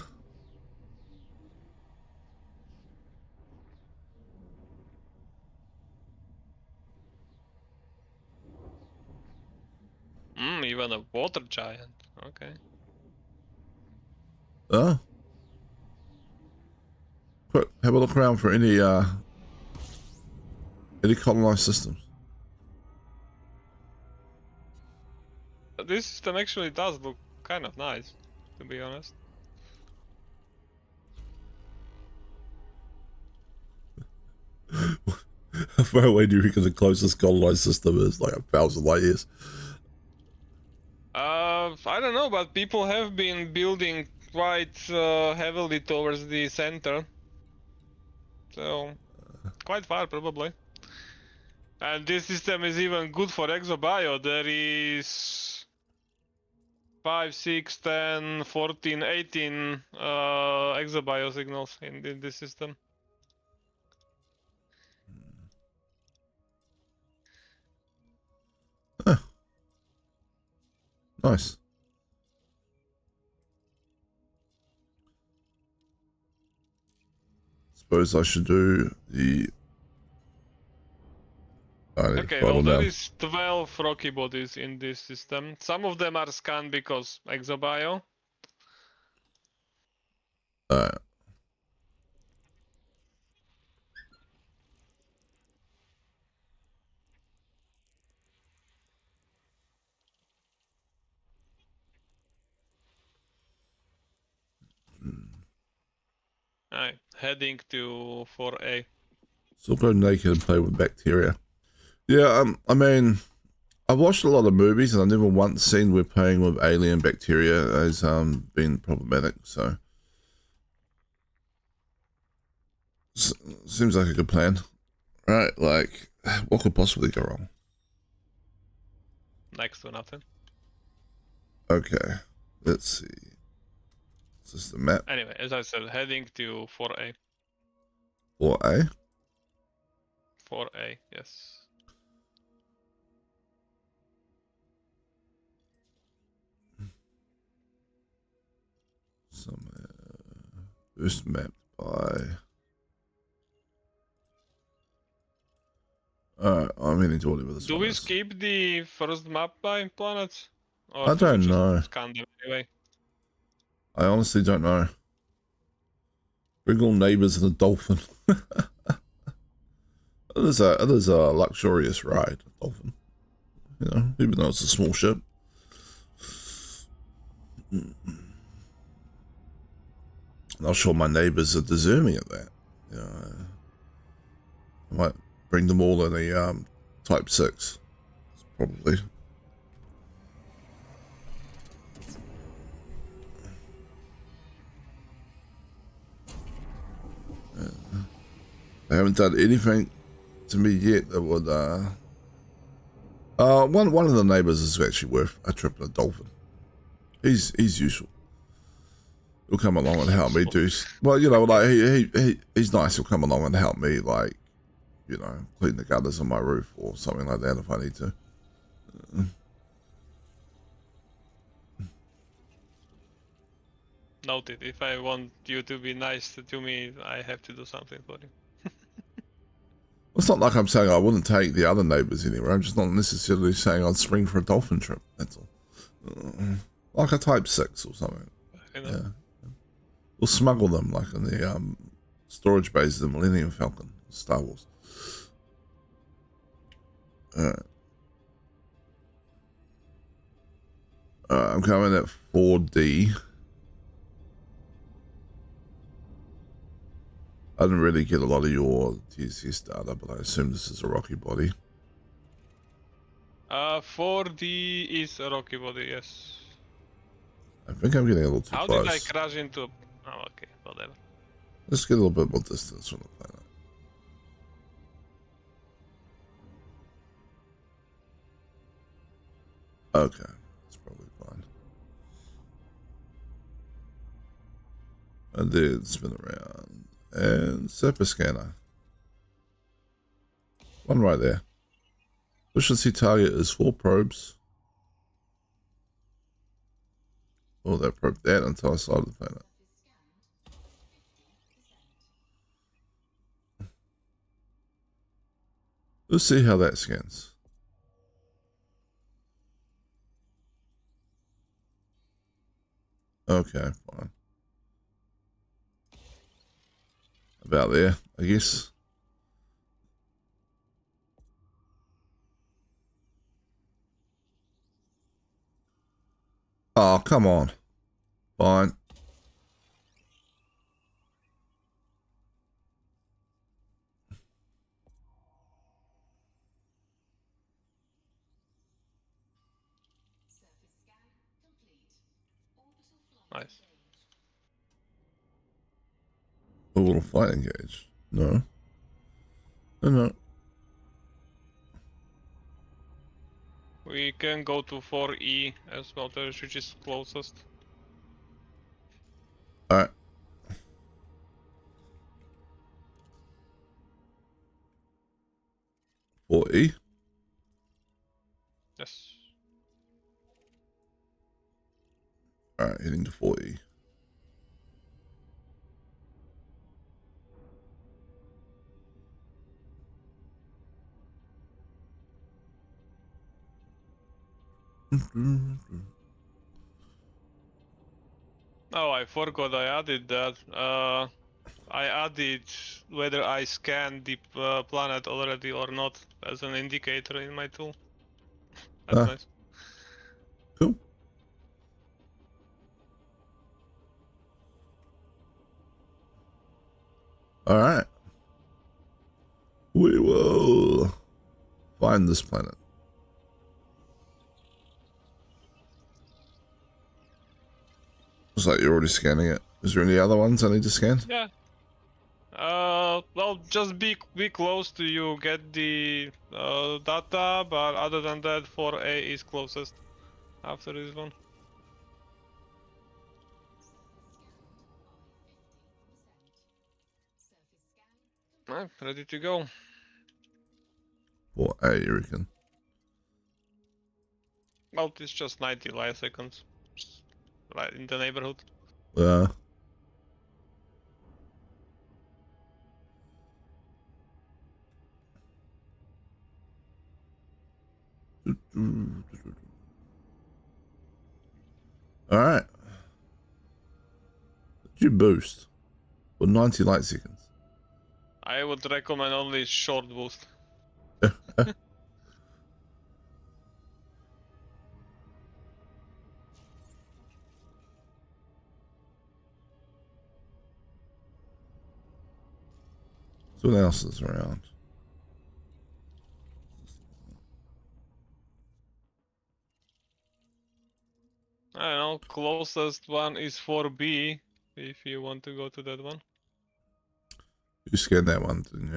Speaker 2: Even a water giant. Okay.
Speaker 1: Oh. Quick, have a look around for any colonized systems.
Speaker 2: This system actually does look kind of nice, to be honest.
Speaker 1: How far away do you reckon the closest colonized system is? Like 1,000 light years?
Speaker 2: I don't know, but people have been building quite heavily towards the center. So, quite far probably. And this system is even good for exobio. There is 5, 6, 10, 14, 18 exobio signals in this system.
Speaker 1: Huh. Nice. Suppose I should do the...
Speaker 2: Okay, well there is 12 rocky bodies in this system. Some of them are scanned because exobio.
Speaker 1: Alright.
Speaker 2: Alright, heading to 4A.
Speaker 1: So I'll go naked and play with bacteria. Yeah, I mean, I've watched a lot of movies and I've never once seen where playing with alien bacteria has been problematic, so seems like a good plan. Right, like, what could possibly go wrong?
Speaker 2: Next to nothing.
Speaker 1: Okay, let's see. Is this the map?
Speaker 2: Anyway, as I said, heading to 4A.
Speaker 1: 4A?
Speaker 2: 4A, yes.
Speaker 1: Somewhere. First mapped by... Alright, I'm heading to whatever this
Speaker 2: Do
Speaker 1: one
Speaker 2: we
Speaker 1: is.
Speaker 2: skip the first map by planets? Or
Speaker 1: I
Speaker 2: do we
Speaker 1: don't
Speaker 2: just
Speaker 1: know.
Speaker 2: scan them anyway?
Speaker 1: I honestly don't know. Bring all neighbors and a dolphin. It is a luxurious ride, a dolphin. You know, even though it's a small ship. And I'm sure my neighbors are deserving of that. You know, I might bring them all in a Type 6. Probably. They haven't done anything to me yet that would one of the neighbors is actually worth a trip in a dolphin. He's useful. He'll come along and help me do well, you know, like he's nice. He'll come along and help me, like, you know, clean the gutters on my roof or something like that if I need to.
Speaker 2: Noted. If I want you to be nice to me, I have to do something for you.
Speaker 1: It's not like I'm saying I wouldn't take the other neighbours anywhere. I'm just not necessarily saying I'd spring for a dolphin trip. That's all. Like a Type 6 or something.
Speaker 2: You know?
Speaker 1: Yeah. We'll smuggle them like in the storage bays of the Millennium Falcon, Star Wars. Alright. I'm coming at 4D. I didn't really get a lot of your TSS data, but I assume this is a rocky body.
Speaker 2: 4D is a rocky body, yes.
Speaker 1: I think I'm getting a little too
Speaker 2: How
Speaker 1: close.
Speaker 2: did I crash into... Oh, okay, whatever.
Speaker 1: Let's get a little bit more distance from the planet. Okay, that's probably fine. And then spin around. And surface scanner. One right there. Efficiency target is 4 probes. Oh, that probe that entire side of the planet. Let's see how that scans. Okay, fine. About there, I guess. Oh, come on. Fine.
Speaker 2: Nice.
Speaker 1: A little flight engage. No. No, no.
Speaker 2: We can go to 4E as well, which is closest.
Speaker 1: Alright. For E.
Speaker 2: Yes.
Speaker 1: Alright, heading to 4E.
Speaker 2: Oh, I forgot I added that. I added whether I scanned the planet already or not as an indicator in my tool. That's nice.
Speaker 1: Cool. Alright. We will find this planet. Looks like you're already scanning it. Is there any other ones I need to scan?
Speaker 2: Yeah. Well, just be close to you, get the data, but other than that, 4A is closest after this one. Alright, ready to go.
Speaker 1: 4A, you reckon?
Speaker 2: Well, it's just 90 life seconds. Right in the neighborhood.
Speaker 1: Yeah. Alright. Did you boost? For 90 light seconds.
Speaker 2: I would recommend only short boost.
Speaker 1: So what else is around?
Speaker 2: I don't know, closest one is 4B, if you want to go to that one.
Speaker 1: You scanned that one, didn't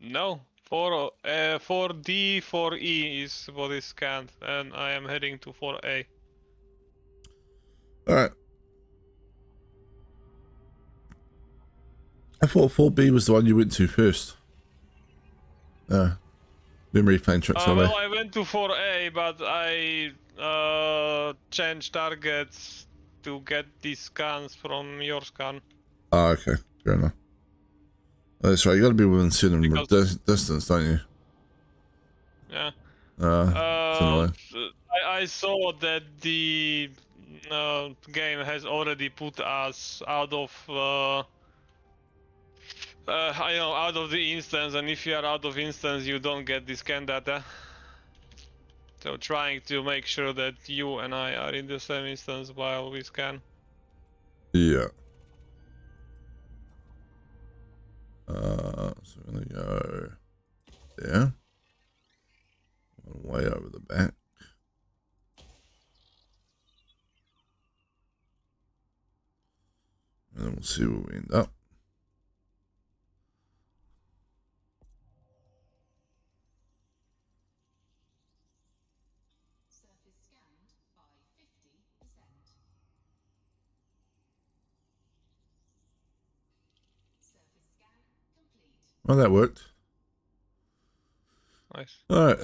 Speaker 1: you?
Speaker 2: No, 4D, 4E is what is scanned, and I am heading to 4A.
Speaker 1: Alright. I thought 4B was the one you went to first. No. Memory playing tricks on me.
Speaker 2: Well, I went to 4A, but I changed targets to get these scans from your scan.
Speaker 1: Ah, okay, fair enough. That's right. You got to be within certain
Speaker 2: Because
Speaker 1: distance, don't you?
Speaker 2: yeah.
Speaker 1: It's annoying.
Speaker 2: I saw that the game has already put us out of I know, out of the instance, and if you are out of instance, you don't get the scan data. So trying to make sure that you and I are in the same instance while we scan.
Speaker 1: Yeah. So we're gonna go there. Way over the back. And then we'll see where we end up. Well, that worked.
Speaker 2: Nice.
Speaker 1: Alright.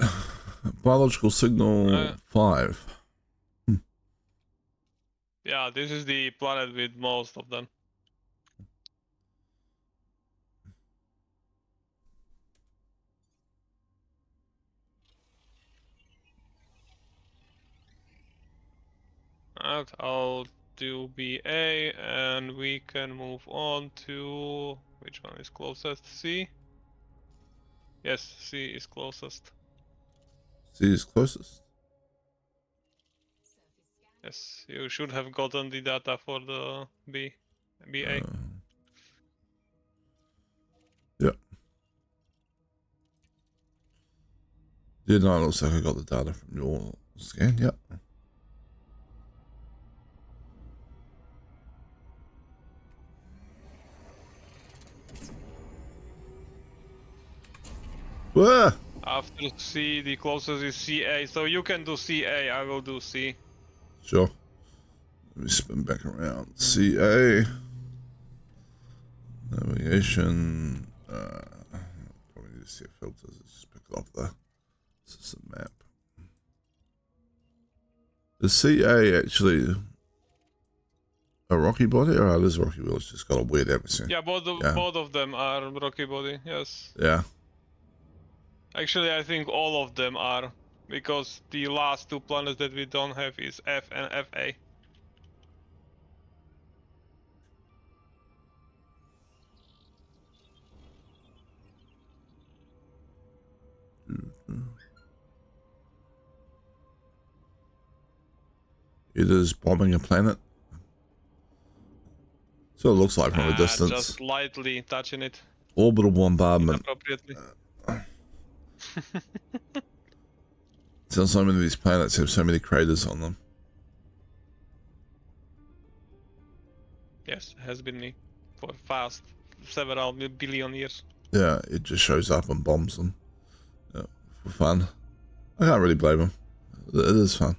Speaker 1: Biological signal 5.
Speaker 2: Yeah, this is the planet with most of them. Alright, I'll do BA and we can move on to which one is closest? C? Yes, C is closest.
Speaker 1: C is closest.
Speaker 2: Yes, you should have gotten the data for the BA.
Speaker 1: Yep. Yeah, no, it looks like I got the data from your scan. Yep. Whoa!
Speaker 2: After C, the closest is CA, so you can do CA, I will do C.
Speaker 1: Sure. Let me spin back around. CA. Navigation. Probably need to see filters. Just pick it off the system map. Is CA actually a rocky body, or it is a rocky body? It's just got a weird atmosphere.
Speaker 2: Yeah, both of them are rocky body, yes.
Speaker 1: Yeah.
Speaker 2: Actually, I think all of them are, because the last two planets that we don't have is F and FA.
Speaker 1: It is bombing a planet. So it looks like from a distance.
Speaker 2: Just lightly touching it.
Speaker 1: Orbital bombardment.
Speaker 2: Inappropriately.
Speaker 1: Since so many of these planets have so many craters on them.
Speaker 2: Yes, has been me for fast several billion years.
Speaker 1: Yeah, it just shows up and bombs them for fun. I can't really blame them. It is fun.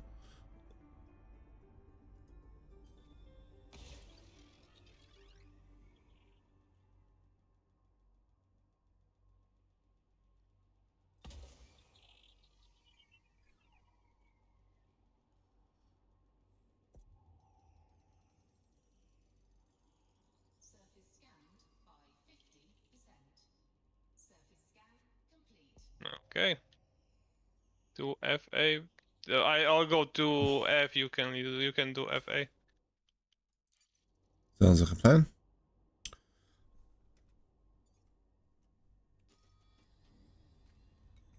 Speaker 2: Okay. To FA. I'll go to F. You can do FA.
Speaker 1: Sounds like a plan.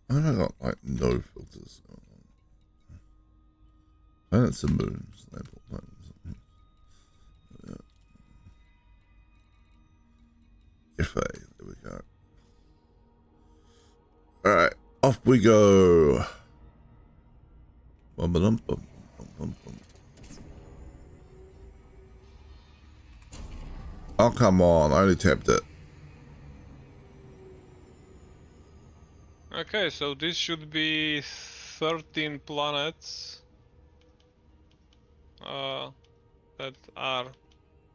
Speaker 1: I've got like no filters. Planets and moons. FA. There we go. Alright, off we go. Bum, bum, bum, bum, bum. Oh, come on. I only tapped it.
Speaker 2: Okay, so this should be 13 planets that are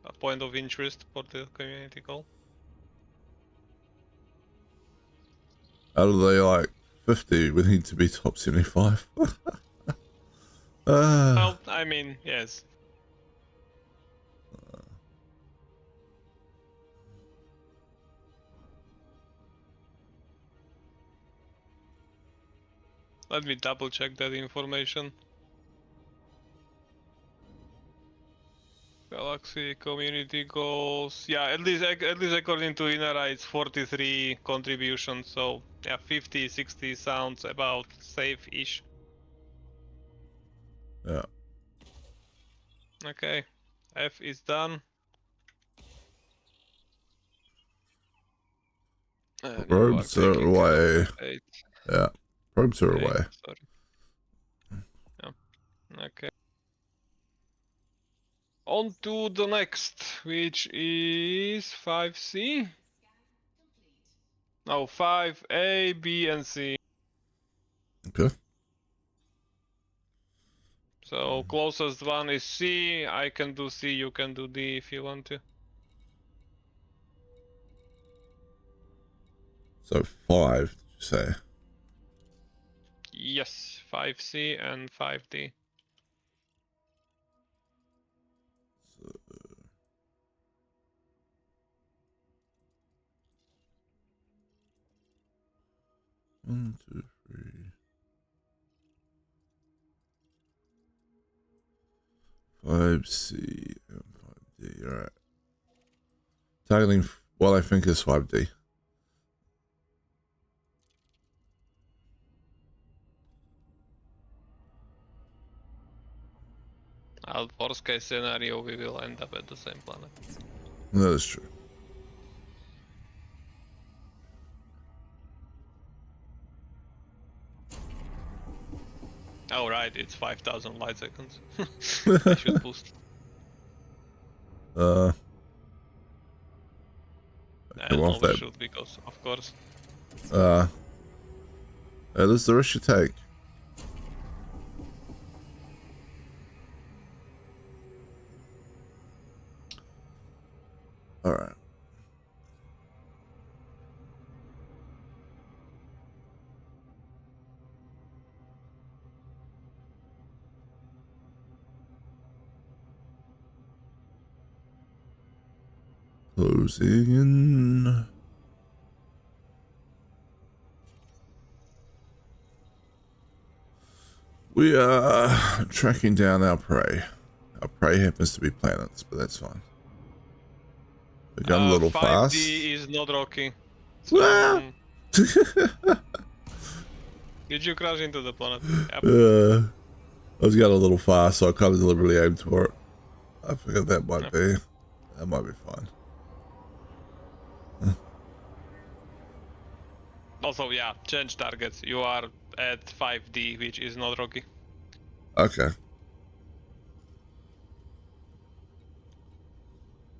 Speaker 2: a point of interest for the community call.
Speaker 1: Out of the like 50, we need to be top 75.
Speaker 2: Well, I mean, yes. Let me double check that information. Galaxy community goals. Yeah, at least according to Inara, it's 43 contributions. So yeah, 50, 60 sounds about safe-ish.
Speaker 1: Yeah.
Speaker 2: Okay, F is done. And you are
Speaker 1: Robes are
Speaker 2: taking care of
Speaker 1: away.
Speaker 2: F8.
Speaker 1: Yeah. Robes are
Speaker 2: Okay,
Speaker 1: away.
Speaker 2: sorry. Yeah. Okay. On to the next, which is 5C. No, 5A, B, and C.
Speaker 1: Okay.
Speaker 2: So closest one is C. I can do C, you can do D if you want to.
Speaker 1: So 5, did you say?
Speaker 2: Yes, 5C and 5D.
Speaker 1: One, two, three. 5C and 5D. Alright. Targeting what I think is 5D.
Speaker 2: Worst case scenario, we will end up at the same planet.
Speaker 1: That is true.
Speaker 2: Oh right, it's 5,000 light seconds. I should boost.
Speaker 1: Okay,
Speaker 2: And
Speaker 1: well, if that.
Speaker 2: overshoot because, of course.
Speaker 1: That's the risk you take. Alright. Closing in. We are tracking down our prey. Our prey happens to be planets, but that's fine. We're going a little
Speaker 2: 5D
Speaker 1: fast.
Speaker 2: is not rocky. So,
Speaker 1: Well.
Speaker 2: did you crash into the planet? Yep.
Speaker 1: I was going a little fast, so I kind of deliberately aimed for it. I figured that might
Speaker 2: Yep.
Speaker 1: be. That might be fine.
Speaker 2: Also, yeah, change targets. You are at 5D, which is not rocky.
Speaker 1: Okay.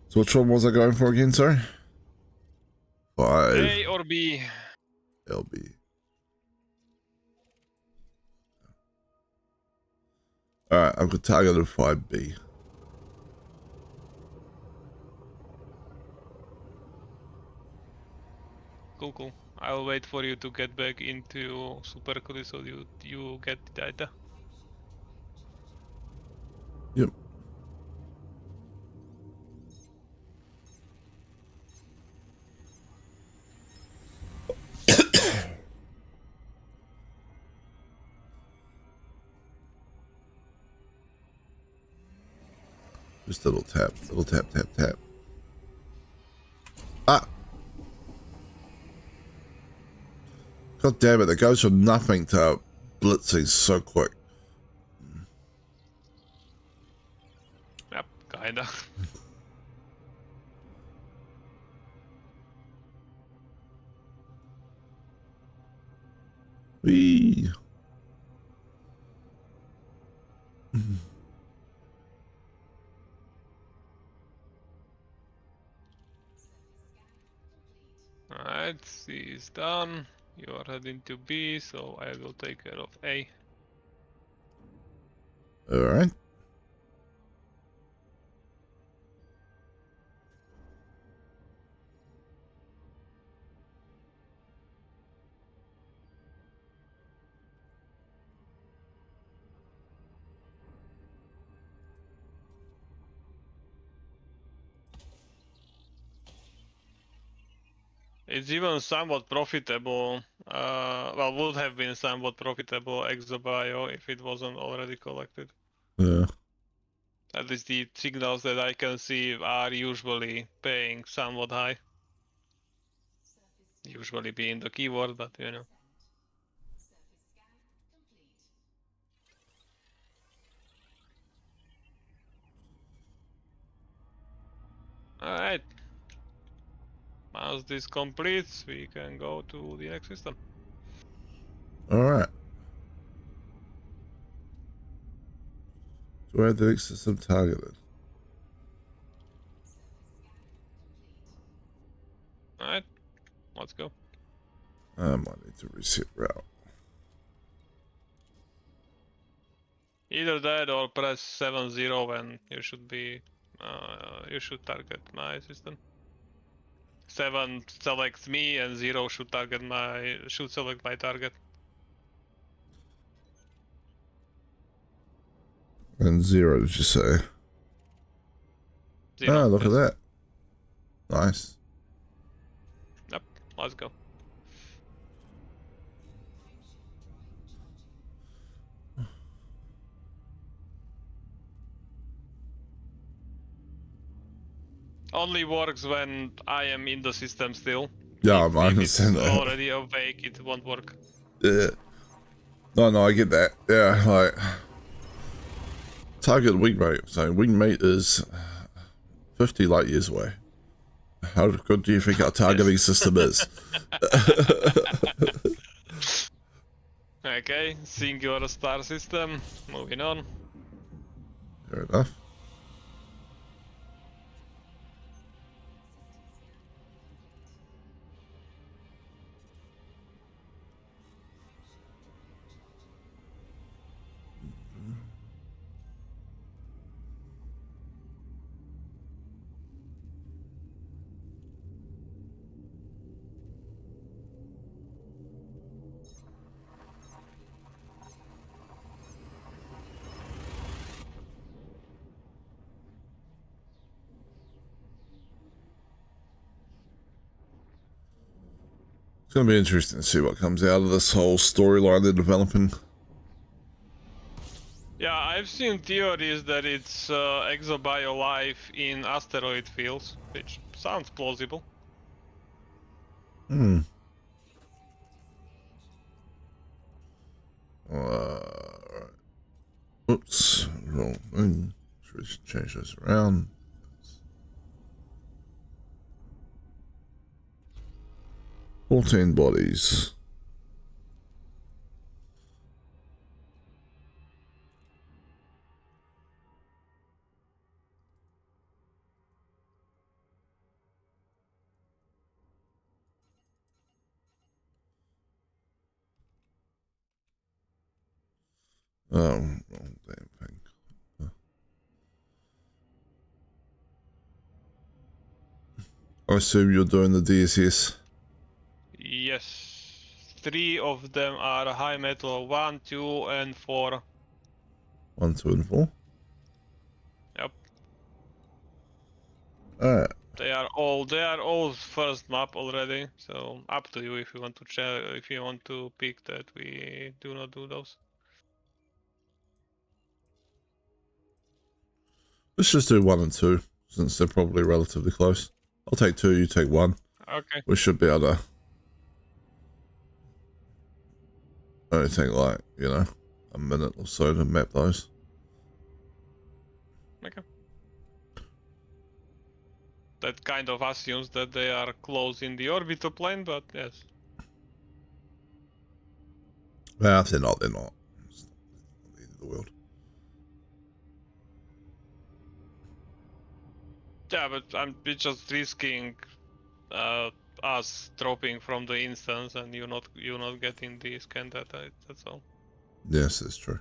Speaker 1: So which one was I going for again, sorry? 5.
Speaker 2: A or B?
Speaker 1: LB. Alright, I've got target of 5B.
Speaker 2: Cool. I'll wait for you to get back into Supercruise so you get the data.
Speaker 1: Yep. Just a little tap, tap. Ah! God damn it, it goes from nothing to blitzing so quick.
Speaker 2: Yep, kinda.
Speaker 1: Whee!
Speaker 2: Alright, C is done. You are heading to B, so I will take care of A.
Speaker 1: Alright.
Speaker 2: It's even somewhat profitable well, would have been somewhat profitable exobio if it wasn't already collected.
Speaker 1: Yeah.
Speaker 2: At least the signals that I can see are usually paying somewhat high. Usually being the keyword, but you know. Alright. Once this completes, we can go to the next system.
Speaker 1: All right. Do I have the next system targeted?
Speaker 2: Alright, let's go.
Speaker 1: I might need to reset route.
Speaker 2: Either that or press 7-0 and you should be you should target my system. 7 selects me and 0 should select my target.
Speaker 1: And 0, did you say?
Speaker 2: 0.
Speaker 1: Ah, look
Speaker 2: Yes.
Speaker 1: at that. Nice.
Speaker 2: Yep, let's go. Only works when I am in the system still.
Speaker 1: Yeah,
Speaker 2: If
Speaker 1: I
Speaker 2: it's
Speaker 1: understand that.
Speaker 2: already awake, it won't work.
Speaker 1: Yeah. No, I get that. Yeah, like target wing mate. So wing mate is 50 light years away. How good do you think our targeting system is?
Speaker 2: Okay, seeing your star system, moving on.
Speaker 1: Fair enough. It's going to be interesting to see what comes out of this whole storyline they're developing.
Speaker 2: Yeah, I've seen theories that it's exobio life in asteroid fields, which sounds plausible.
Speaker 1: Hmm. Oops. Wrong thing. Should we change this around? 14 bodies. Oh, wrong damn thing. I assume you're doing the DSS.
Speaker 2: Yes, 3 of them are high metal, 1, 2, and 4.
Speaker 1: 1, 2, and 4.
Speaker 2: Yep,
Speaker 1: Alright.
Speaker 2: they are all first map already. So up to you if you want to if you want to pick that we do not do those.
Speaker 1: Let's just do 1 and 2, since they're probably relatively close. I'll take 2, you take 1.
Speaker 2: Okay.
Speaker 1: We should be able to only take like, a minute or so to map those.
Speaker 2: Okay. That kind of assumes that they are close in the orbital plane, but yes.
Speaker 1: Well, if they're not, they're not. It's not the end of the world.
Speaker 2: Yeah, but I'm just risking us dropping from the instance and you not getting the scan data. That's all.
Speaker 1: Yes, that's true.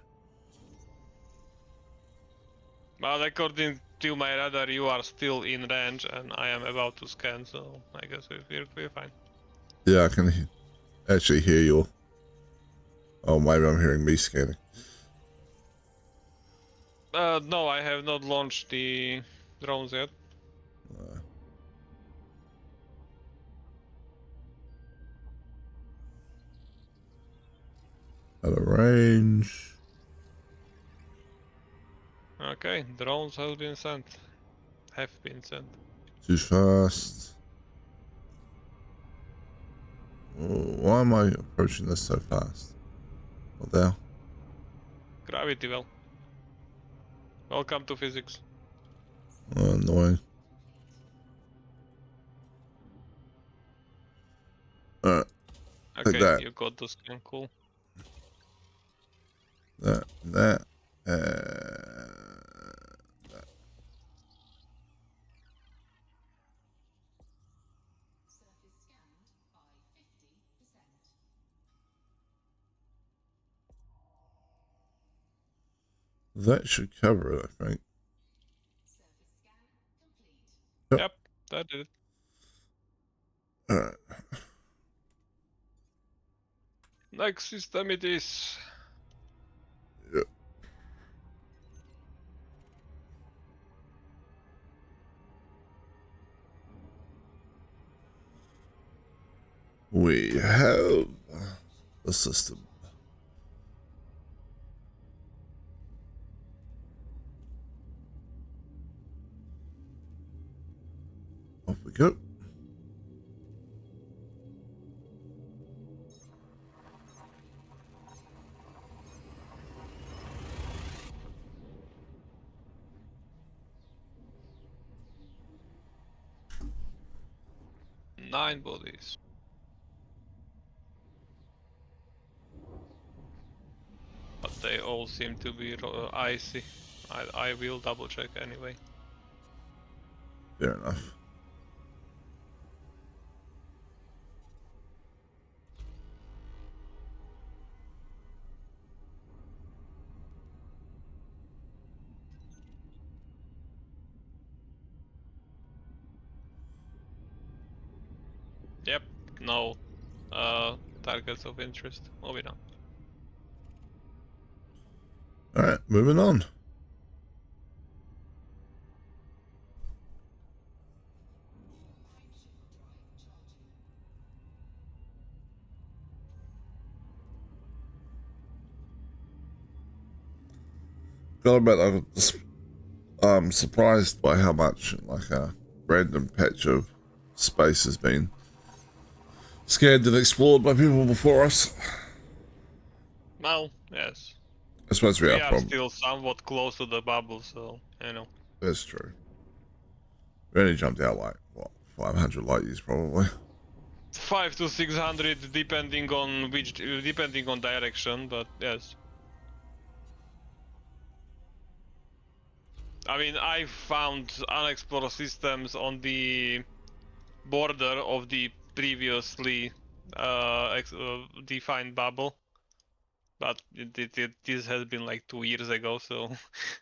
Speaker 2: But according to my radar, you are still in range, and I am about to scan, so I guess we're fine.
Speaker 1: Yeah, I can actually hear you. Oh, maybe I'm hearing me scanning.
Speaker 2: No, I have not launched the drones yet.
Speaker 1: Out of range.
Speaker 2: Okay, drones have been sent. Have been sent.
Speaker 1: Too fast. Oh, why am I approaching this so fast? What the hell?
Speaker 2: Gravity well. Welcome to physics.
Speaker 1: Oh, annoying. Alright, take
Speaker 2: Okay,
Speaker 1: that.
Speaker 2: you got the scan, cool.
Speaker 1: That. That should cover it, I think. Yep.
Speaker 2: Yep, that did it.
Speaker 1: Alright.
Speaker 2: Next system it is.
Speaker 1: Yep. We have the system. Off we go.
Speaker 2: Nine bodies. But they all seem to be icy. I will double check anyway.
Speaker 1: Fair enough.
Speaker 2: Yep, no targets of interest. Moving on.
Speaker 1: Alright, moving on. Got about I'm surprised by how much like a random patch of space has been scanned and explored by people before us.
Speaker 2: Well, yes.
Speaker 1: That's supposed to be
Speaker 2: We
Speaker 1: our
Speaker 2: are
Speaker 1: problem.
Speaker 2: still somewhat close to the bubble, so, you know.
Speaker 1: That's true. We only jumped out like, what, 500 light years probably.
Speaker 2: 5 to 600 depending on depending on direction, but yes. I mean, I found unexplored systems on the border of the previously defined bubble, but this has been like 2 years ago, so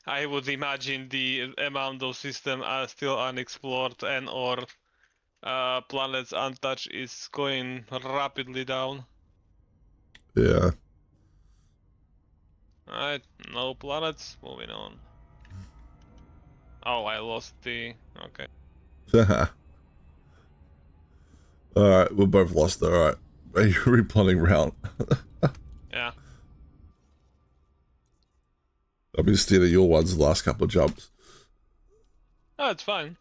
Speaker 2: I would imagine the amount of systems are still unexplored and or planets untouched is going rapidly down.
Speaker 1: Yeah.
Speaker 2: Alright, no planets, moving on. Oh, I lost the... okay.
Speaker 1: Alright, we're both lost. Alright. Are you replanning route?
Speaker 2: Yeah.
Speaker 1: I've been stealing your ones the last couple of jumps.
Speaker 2: Oh, it's fine.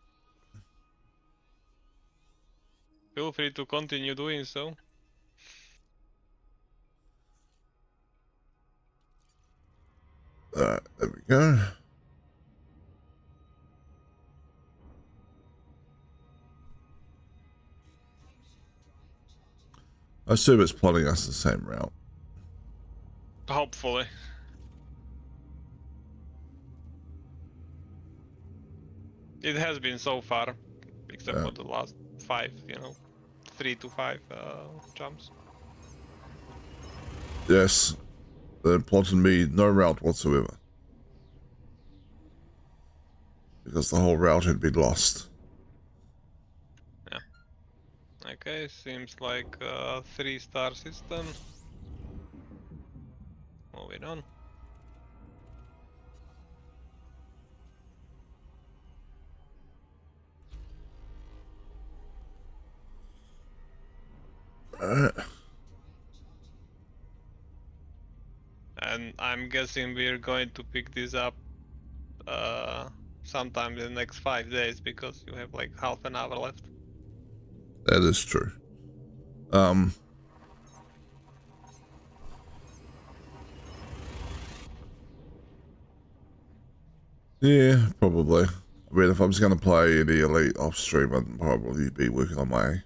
Speaker 2: Feel free to continue doing so.
Speaker 1: Alright, there we go. I assume it's plotting us the same route.
Speaker 2: Hopefully. It has been so far, except for the last 5, 3 to 5 jumps.
Speaker 1: Yes, they plotted me no route whatsoever. Because the whole route had been lost.
Speaker 2: Yeah. Okay, seems like a 3-star system. Moving on.
Speaker 1: Alright.
Speaker 2: and I'm guessing we're going to pick this up sometime in the next 5 days because you have like half an hour left.
Speaker 1: That is true. Yeah, probably. I mean, if I was going to play the Elite off stream, I'd probably be working on my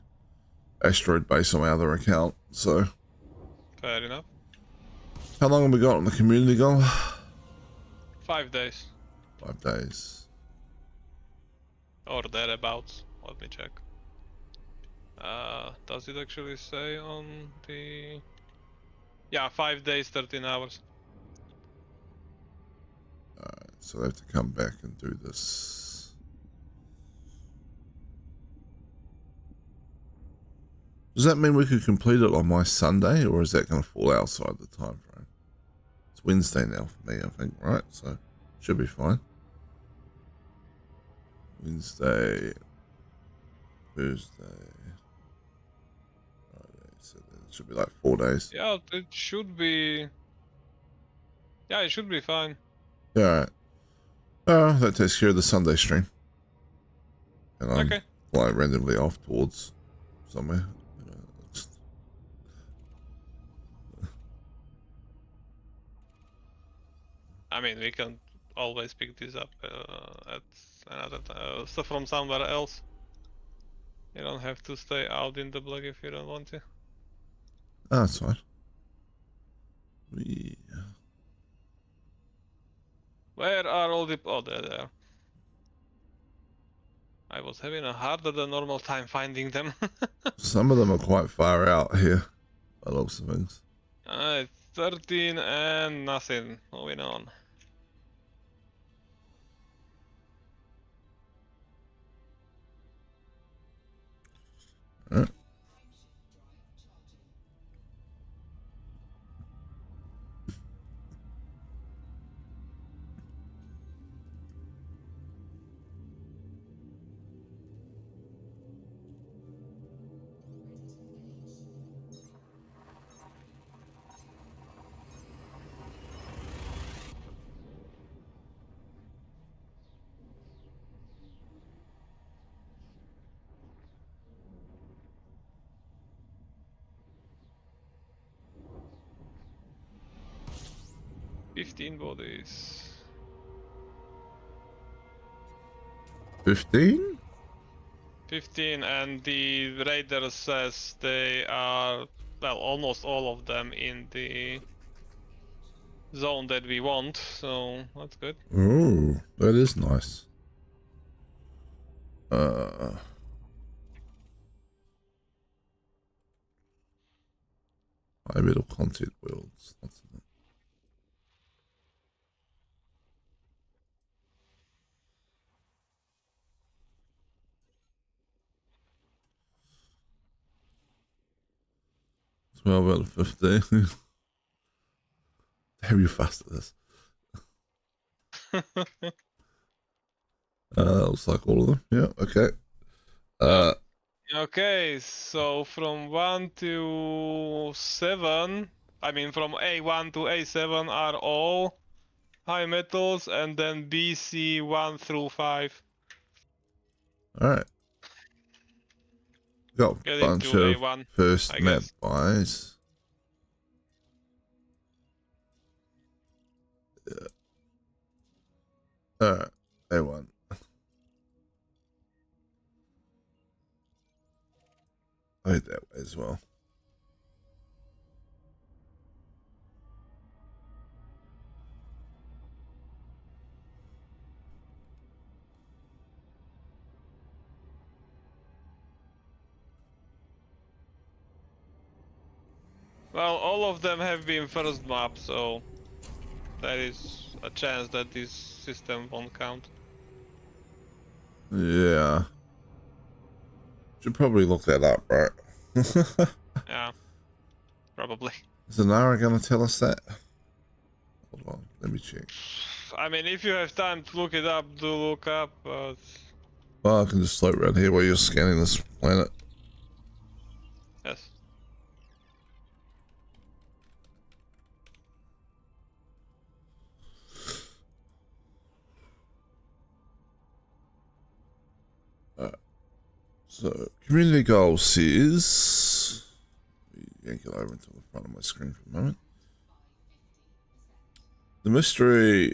Speaker 1: asteroid base on my other account. So,
Speaker 2: Fair enough.
Speaker 1: how long have we got on the community goal?
Speaker 2: 5 days
Speaker 1: 5 days.
Speaker 2: or thereabouts. Let me check. Does it actually say on the? Yeah, 5 days, 13 hours.
Speaker 1: So I have to come back and do this. Does that mean we could complete it on my Sunday, or is that going to fall outside the time frame? It's Wednesday now for me, I think, right? So should be fine. Wednesday, Thursday, Friday. So it should be like 4 days.
Speaker 2: Yeah, it should be. Yeah, it should be fine.
Speaker 1: Yeah, all right. That takes care of the Sunday stream. And I'm
Speaker 2: Okay.
Speaker 1: flying randomly off towards somewhere.
Speaker 2: I mean, we can always pick this up at another stuff from somewhere else. You don't have to stay out in the block if you don't want to.
Speaker 1: Oh, that's fine.
Speaker 2: Where are all the? Oh, there they are. I was having a harder than normal time finding them.
Speaker 1: Some of them are quite far out here, by the looks of things.
Speaker 2: It's 13 and nothing. Moving on.
Speaker 1: All right.
Speaker 2: $15 bodies.
Speaker 1: 15?
Speaker 2: 15, and the radar says they are, well, almost all of them in the zone that we want, so that's good.
Speaker 1: Oh, that is nice. High middle content worlds. Lots of them. Well, out of 15. Damn, you fast at this. Looks like all of them. Yeah, okay.
Speaker 2: Okay, so from 1 to 7, I mean from A1 to A7 are all high metals, and then BC 1 through 5.
Speaker 1: Alright. Got a
Speaker 2: Get
Speaker 1: bunch
Speaker 2: into
Speaker 1: of
Speaker 2: A1,
Speaker 1: first
Speaker 2: I
Speaker 1: map
Speaker 2: guess.
Speaker 1: buys. Yeah. Alright, A1. I hit that way as well.
Speaker 2: Well, all of them have been first map, so there is a chance that this system won't count.
Speaker 1: Yeah. Should probably look that up, right?
Speaker 2: Yeah, probably.
Speaker 1: Is Anara going to tell us that? Hold on, let me check.
Speaker 2: I mean, if you have time to look it up, do look up, but...
Speaker 1: Well, I can just float around here while you're scanning this planet.
Speaker 2: Yes.
Speaker 1: So, community goal says... Yank it over into the front of my screen for a moment. The mystery...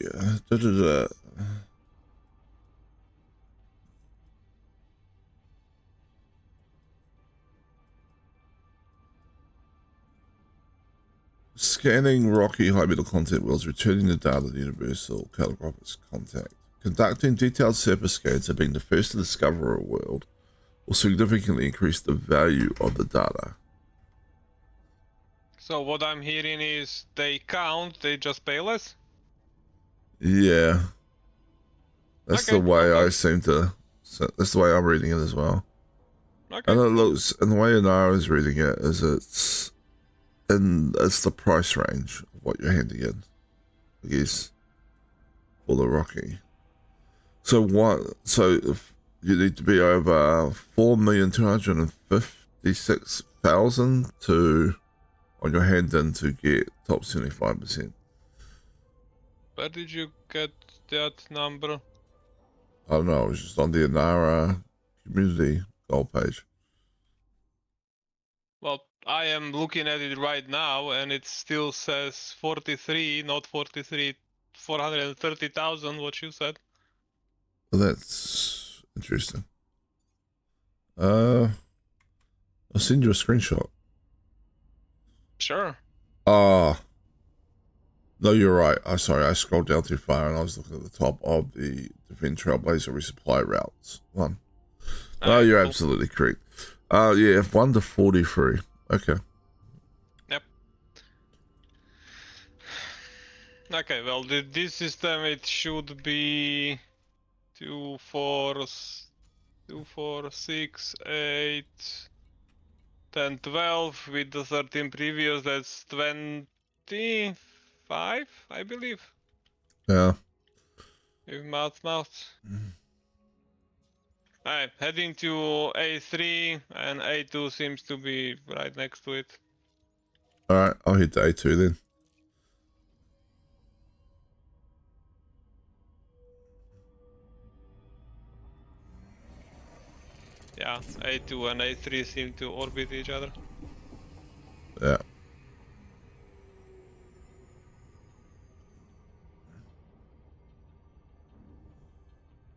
Speaker 1: Scanning rocky high-metal content wells, returning the data to universal cartographer's contact. Conducting detailed surface scans and being the first to discover a world will significantly increase the value of the data.
Speaker 2: So what I'm hearing is they count, they just pay less?
Speaker 1: Yeah. That's the
Speaker 2: Okay,
Speaker 1: way
Speaker 2: well
Speaker 1: I seem to... That's the way I'm reading it as well.
Speaker 2: okay.
Speaker 1: And it looks... And the way Inara is reading it is it's the price range of what you're handing in, I guess, for the Rocky. So if you need to be over 4,256,000 to on your hand in to get top 75%.
Speaker 2: Where did you get that number?
Speaker 1: I don't know. It was just on the Inara community goal page.
Speaker 2: Well, I am looking at it right now and it still says 43, not 43, 430,000, what you said.
Speaker 1: Well, that's interesting. I'll send you a screenshot.
Speaker 2: Sure.
Speaker 1: Ah, no, you're right. Sorry, I scrolled down too far and I was looking at the top of the Defend Trailblazer resupply routes one. No,
Speaker 2: Alright,
Speaker 1: you're
Speaker 2: cool.
Speaker 1: absolutely correct. Yeah, 1 to 43. Okay.
Speaker 2: Yep. Okay, well, this system, it should be 2, 4, 6, 8, 10, 12, with the 13 previous, that's 25, I believe.
Speaker 1: Yeah.
Speaker 2: If math. Alright, heading to A3, and A2 seems to be right next to it.
Speaker 1: All right. I'll hit the A2 then.
Speaker 2: Yeah, A2 and A3 seem to orbit each other.
Speaker 1: Yeah.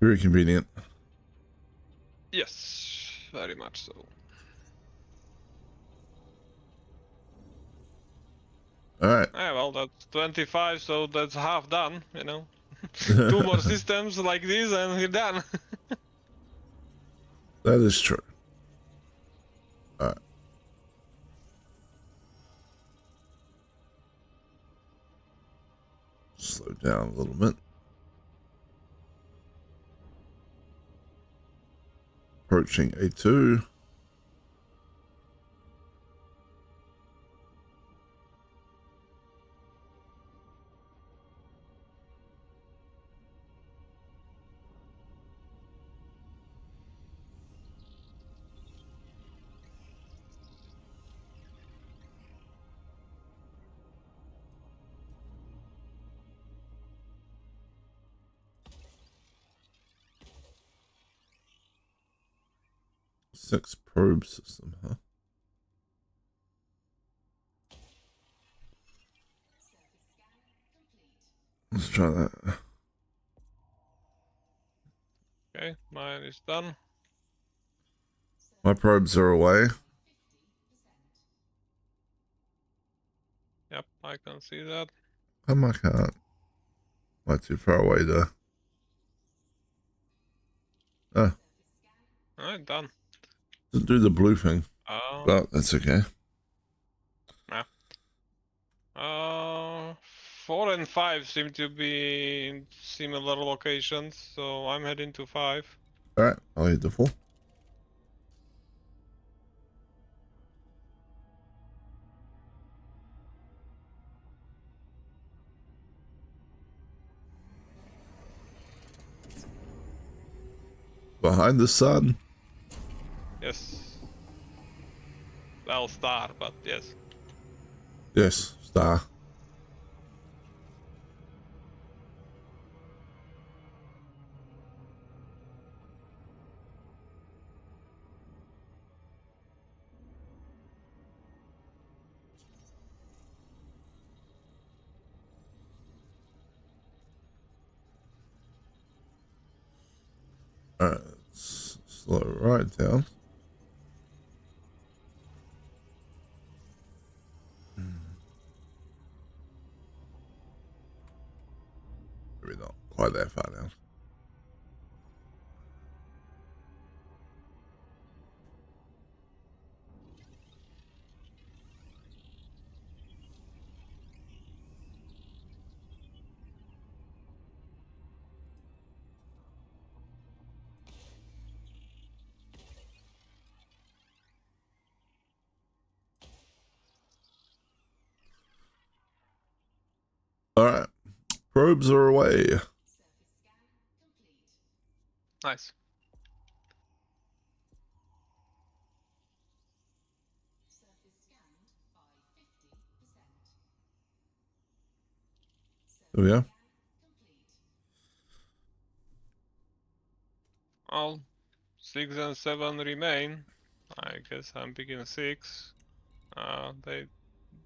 Speaker 1: Very convenient.
Speaker 2: Yes, very much so.
Speaker 1: All right.
Speaker 2: Well, that's 25, so that's half done, you know. 2 more systems like this and we're done.
Speaker 1: That is true. All right. Slow down a little bit. Approaching A2. Six probe system, huh? Let's try that.
Speaker 2: Okay, mine is done.
Speaker 1: My probes are away.
Speaker 2: Yep, I can see that.
Speaker 1: I can't. Am I too far away to... Oh,
Speaker 2: Alright, done.
Speaker 1: didn't do the blue thing.
Speaker 2: Uh,
Speaker 1: But that's okay.
Speaker 2: yeah. 4 and 5 seem to be in similar locations, so I'm heading to 5.
Speaker 1: All right. I'll hit the 4. Behind the sun.
Speaker 2: Yes. Well, star, but yes.
Speaker 1: Yes, star. Alright, let's slow right down. Maybe not quite that far down. Alright, probes are away.
Speaker 2: Nice.
Speaker 1: There we go.
Speaker 2: Well, 6 and 7 remain. I guess I'm picking 6. They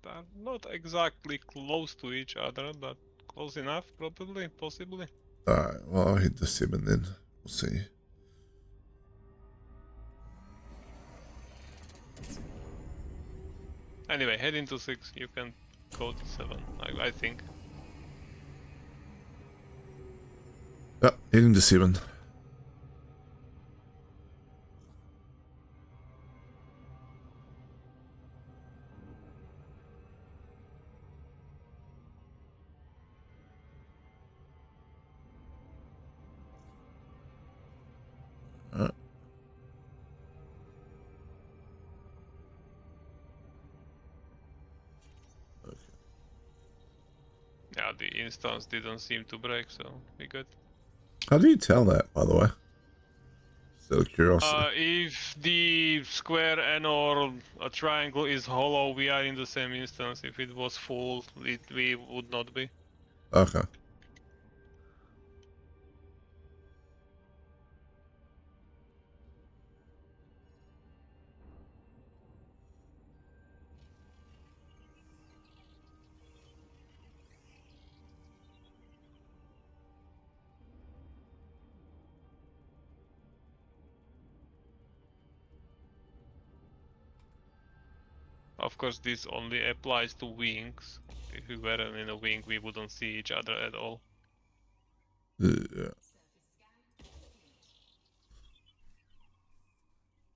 Speaker 2: are not exactly close to each other, but close enough, probably, possibly.
Speaker 1: Alright, well, I'll hit the 7 then. We'll see.
Speaker 2: Anyway, head into 6. You can go to 7, I think.
Speaker 1: Yep, hitting the 7. Alright.
Speaker 2: Yeah, the instance didn't seem to break, so we good.
Speaker 1: How do you tell that, by the way? Still curiosity.
Speaker 2: If the square and or a triangle is hollow, we are in the same instance. If it was full, we would not be.
Speaker 1: Okay.
Speaker 2: Of course, this only applies to wings. If we weren't in a wing, we wouldn't see each other at all.
Speaker 1: Yeah.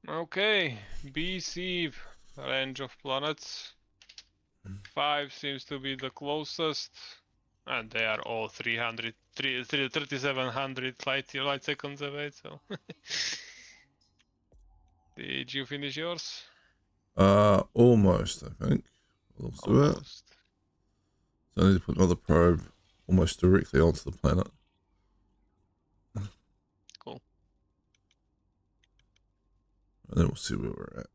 Speaker 2: Okay, BC range of planets. 5 seems to be the closest, and they are all 3700 light seconds away. So, did you finish yours?
Speaker 1: Almost, I think.
Speaker 2: Almost.
Speaker 1: So I need to put another probe almost directly onto the planet.
Speaker 2: Cool.
Speaker 1: And then we'll see where we're at.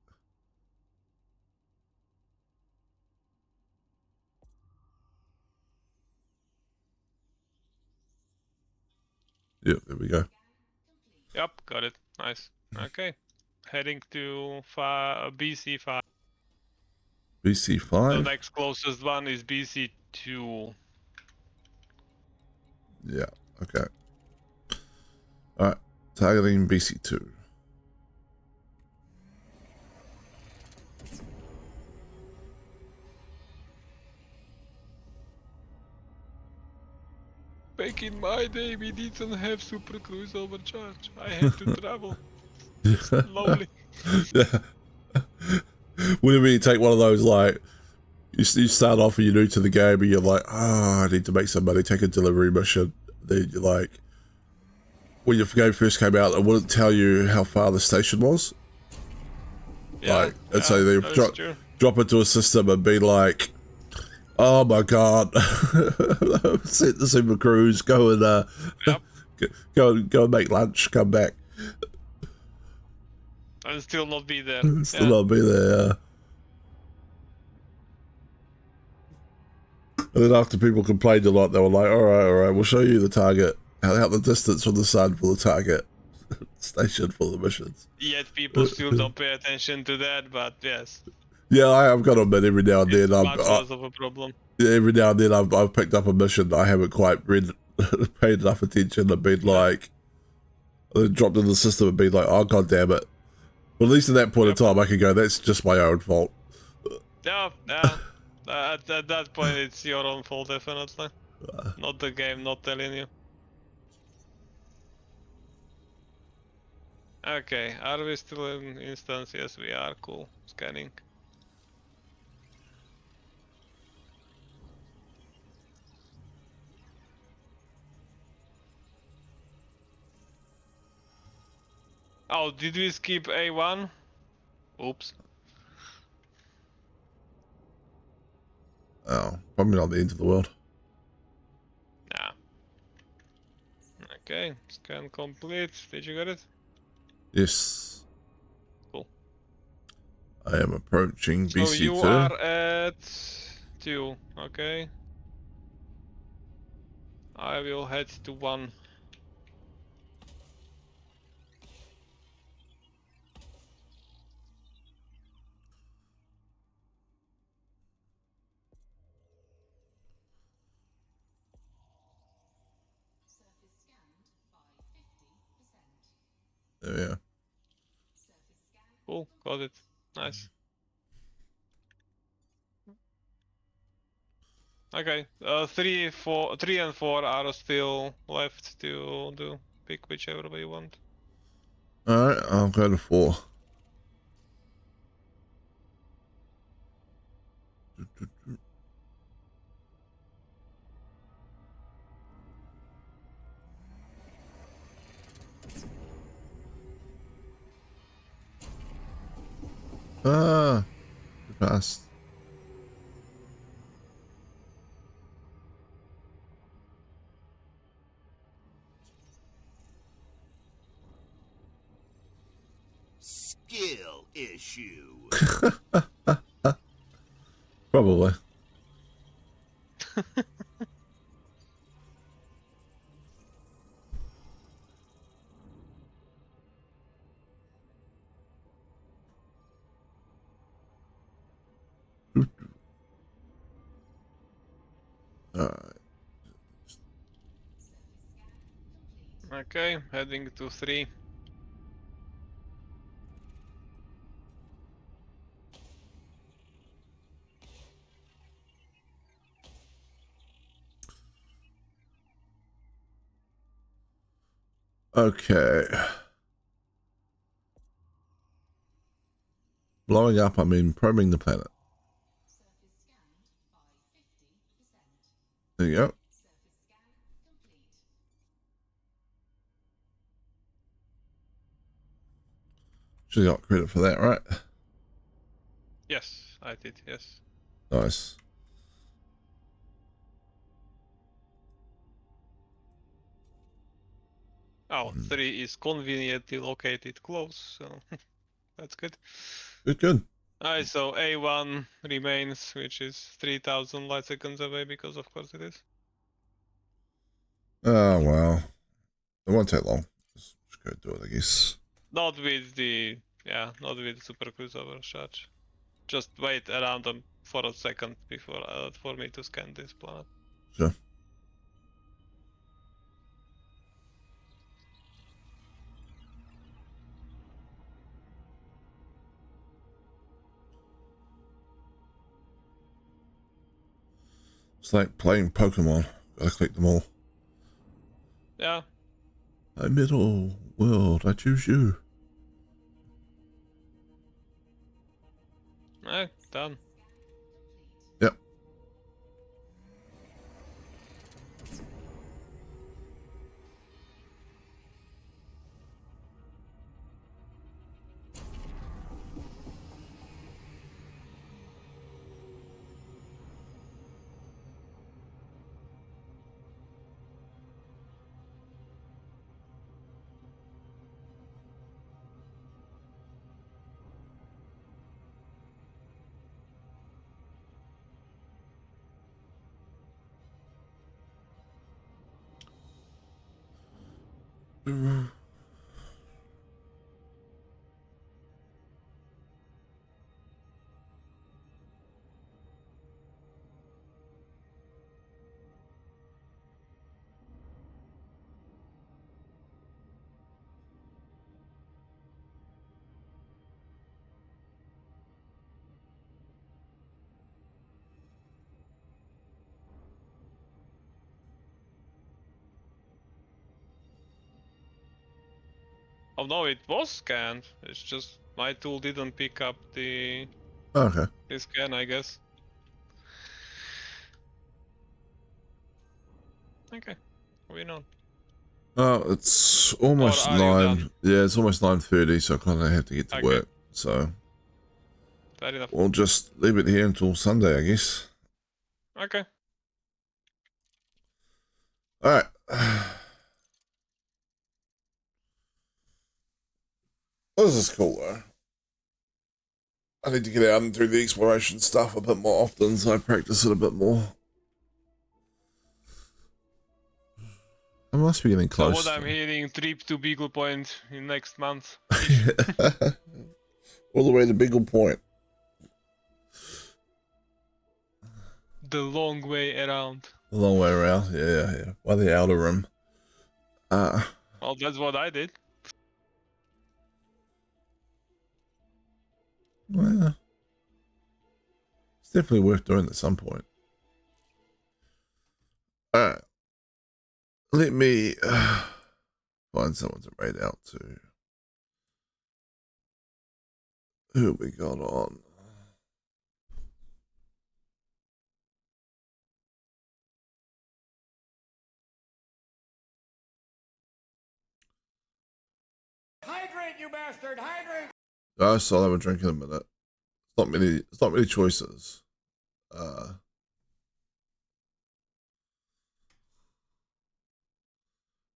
Speaker 1: Yep, there we go.
Speaker 2: Yep, got it. Nice. Okay. Heading to BC5.
Speaker 1: BC5?
Speaker 2: The next closest one is BC2.
Speaker 1: Yeah, okay. Alright, targeting BC2.
Speaker 2: Back in my day, we didn't have super cruise overcharge. I had to travel. Slowly.
Speaker 1: Yeah. Whenever you take one of those, like, you start off and you're new to the game and you're like, I need to make some money, take a delivery mission. Then you're like, when your game first came out, it wouldn't tell you how far the station was.
Speaker 2: Yeah,
Speaker 1: Like, and so they drop into a system and be like, oh my god, set the super cruise, go and
Speaker 2: Yep.
Speaker 1: go and make lunch, come back.
Speaker 2: And still not be there.
Speaker 1: Still not be there. And then after people complained a lot, they were like, all right, we'll show you the target, out the distance from the sun for the target station for the missions.
Speaker 2: Yet people still don't pay attention to that, but yes.
Speaker 1: Yeah, I've got to admit, every now and then,
Speaker 2: much less of a problem.
Speaker 1: Yeah, every now and then I've picked up a mission I haven't quite paid enough attention and been like, It dropped in the system and be like, oh, god damn it. But at least at that point in time, I could go, that's just my own fault.
Speaker 2: Yeah, yeah. At that point, it's your own fault, definitely. Not the game not telling you. Okay, are we still in instance? Yes, we are. Cool. Scanning. Oh, did we skip A1? Oops.
Speaker 1: Oh, probably not the end of the world.
Speaker 2: Nah. Okay, scan complete. Did you get it?
Speaker 1: Yes.
Speaker 2: Cool.
Speaker 1: I am approaching
Speaker 2: So you
Speaker 1: BC2.
Speaker 2: are at 2, okay? I will head to 1.
Speaker 1: There we are.
Speaker 2: Cool, got it. Nice. Okay, 3, 4, 3 and 4 are still left to do. Pick whichever way you want.
Speaker 1: Alright, I'll go to 4. Ah, too fast.
Speaker 3: Skill issue.
Speaker 1: Probably. Alright.
Speaker 2: Okay, heading to 3.
Speaker 1: Okay. Blowing up, I mean probing the planet. There you go. Should have got credit for that, right?
Speaker 2: Yes, I did, yes.
Speaker 1: Nice.
Speaker 2: Oh, 3 is conveniently located close, so that's good.
Speaker 1: Good, good.
Speaker 2: Alright, so A1 remains, which is 3000 light seconds away, because of course it is.
Speaker 1: Oh, well. It won't take long. Just go do it, I guess.
Speaker 2: Not with the, yeah, not with super cruise overcharge. Just wait around them for a second before for me to scan this planet.
Speaker 1: Sure. It's like playing Pokemon. Gotta collect them all.
Speaker 2: Yeah.
Speaker 1: Hi, middle world. I choose you.
Speaker 2: Done.
Speaker 1: Yep.
Speaker 2: Oh no, it was scanned. It's just my tool didn't pick up the
Speaker 1: Okay.
Speaker 2: scan, I guess. Okay, we know.
Speaker 1: It's
Speaker 2: Or
Speaker 1: almost
Speaker 2: are you done?
Speaker 1: 9. Yeah, it's almost 9:30, so I kind of have to get to
Speaker 2: Okay,
Speaker 1: work. So
Speaker 2: fair enough.
Speaker 1: we'll just leave it here until Sunday, I guess.
Speaker 2: Okay.
Speaker 1: All right. This is cool, though. I need to get out and do the exploration stuff a bit more often, so I practice it a bit more. I must be getting
Speaker 2: So
Speaker 1: close.
Speaker 2: what I'm hearing, trip to Beagle Point in next month.
Speaker 1: All the way to Beagle Point.
Speaker 2: The long way around.
Speaker 1: A long way around. Yeah. By the outer rim.
Speaker 2: Well, that's what I did.
Speaker 1: Well, it's definitely worth doing at some point. All right. Let me find someone to raid out to. Who we got on?
Speaker 3: Hydrate, you bastard! Hydrate!
Speaker 1: Oh, so I'll have a drink in a minute. It's not many choices.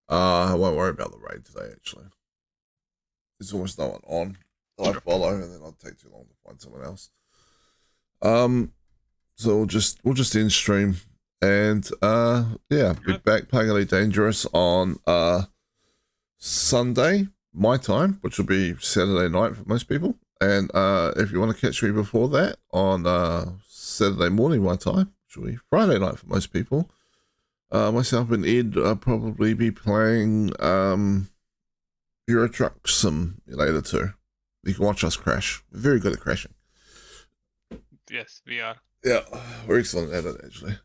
Speaker 1: I won't worry about the raid today, actually. There's almost no one on that I follow, and then I'll take too long to find someone else. So we'll just end stream, and yeah, be back playing Elite Dangerous on Sunday my time, which will be Saturday night for most people. And if you want to catch me before that on Saturday morning my time, which will be Friday night for most people, myself and Ed will probably be playing Euro Truck Simulator 2. You can watch us crash. We're very good at crashing.
Speaker 2: Yes, we are.
Speaker 1: Yeah, we're excellent at it, actually.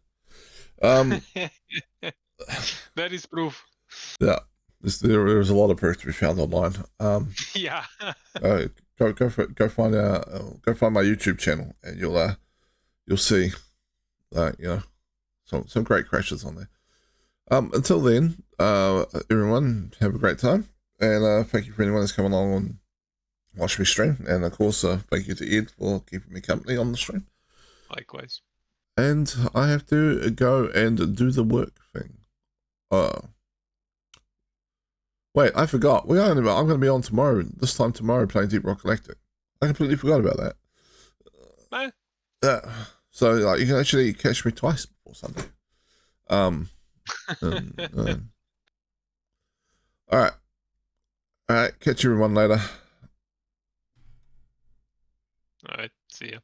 Speaker 2: That is proof.
Speaker 1: Yeah, there's a lot of proof to be found online.
Speaker 2: Yeah.
Speaker 1: Go find my YouTube channel, and you'll see, some great crashes on there. Until then, everyone have a great time, and thank you for anyone that's come along and watched me stream, and of course, thank you to Ed for keeping me company on the stream.
Speaker 2: Likewise.
Speaker 1: And I have to go and do the work thing. Wait, I forgot. I'm going to be on tomorrow. This time tomorrow, playing Deep Rock Galactic. I completely forgot about that.
Speaker 2: Eh.
Speaker 1: So like, you can actually catch me twice before Sunday. All right. Catch everyone later.
Speaker 2: All right. See ya.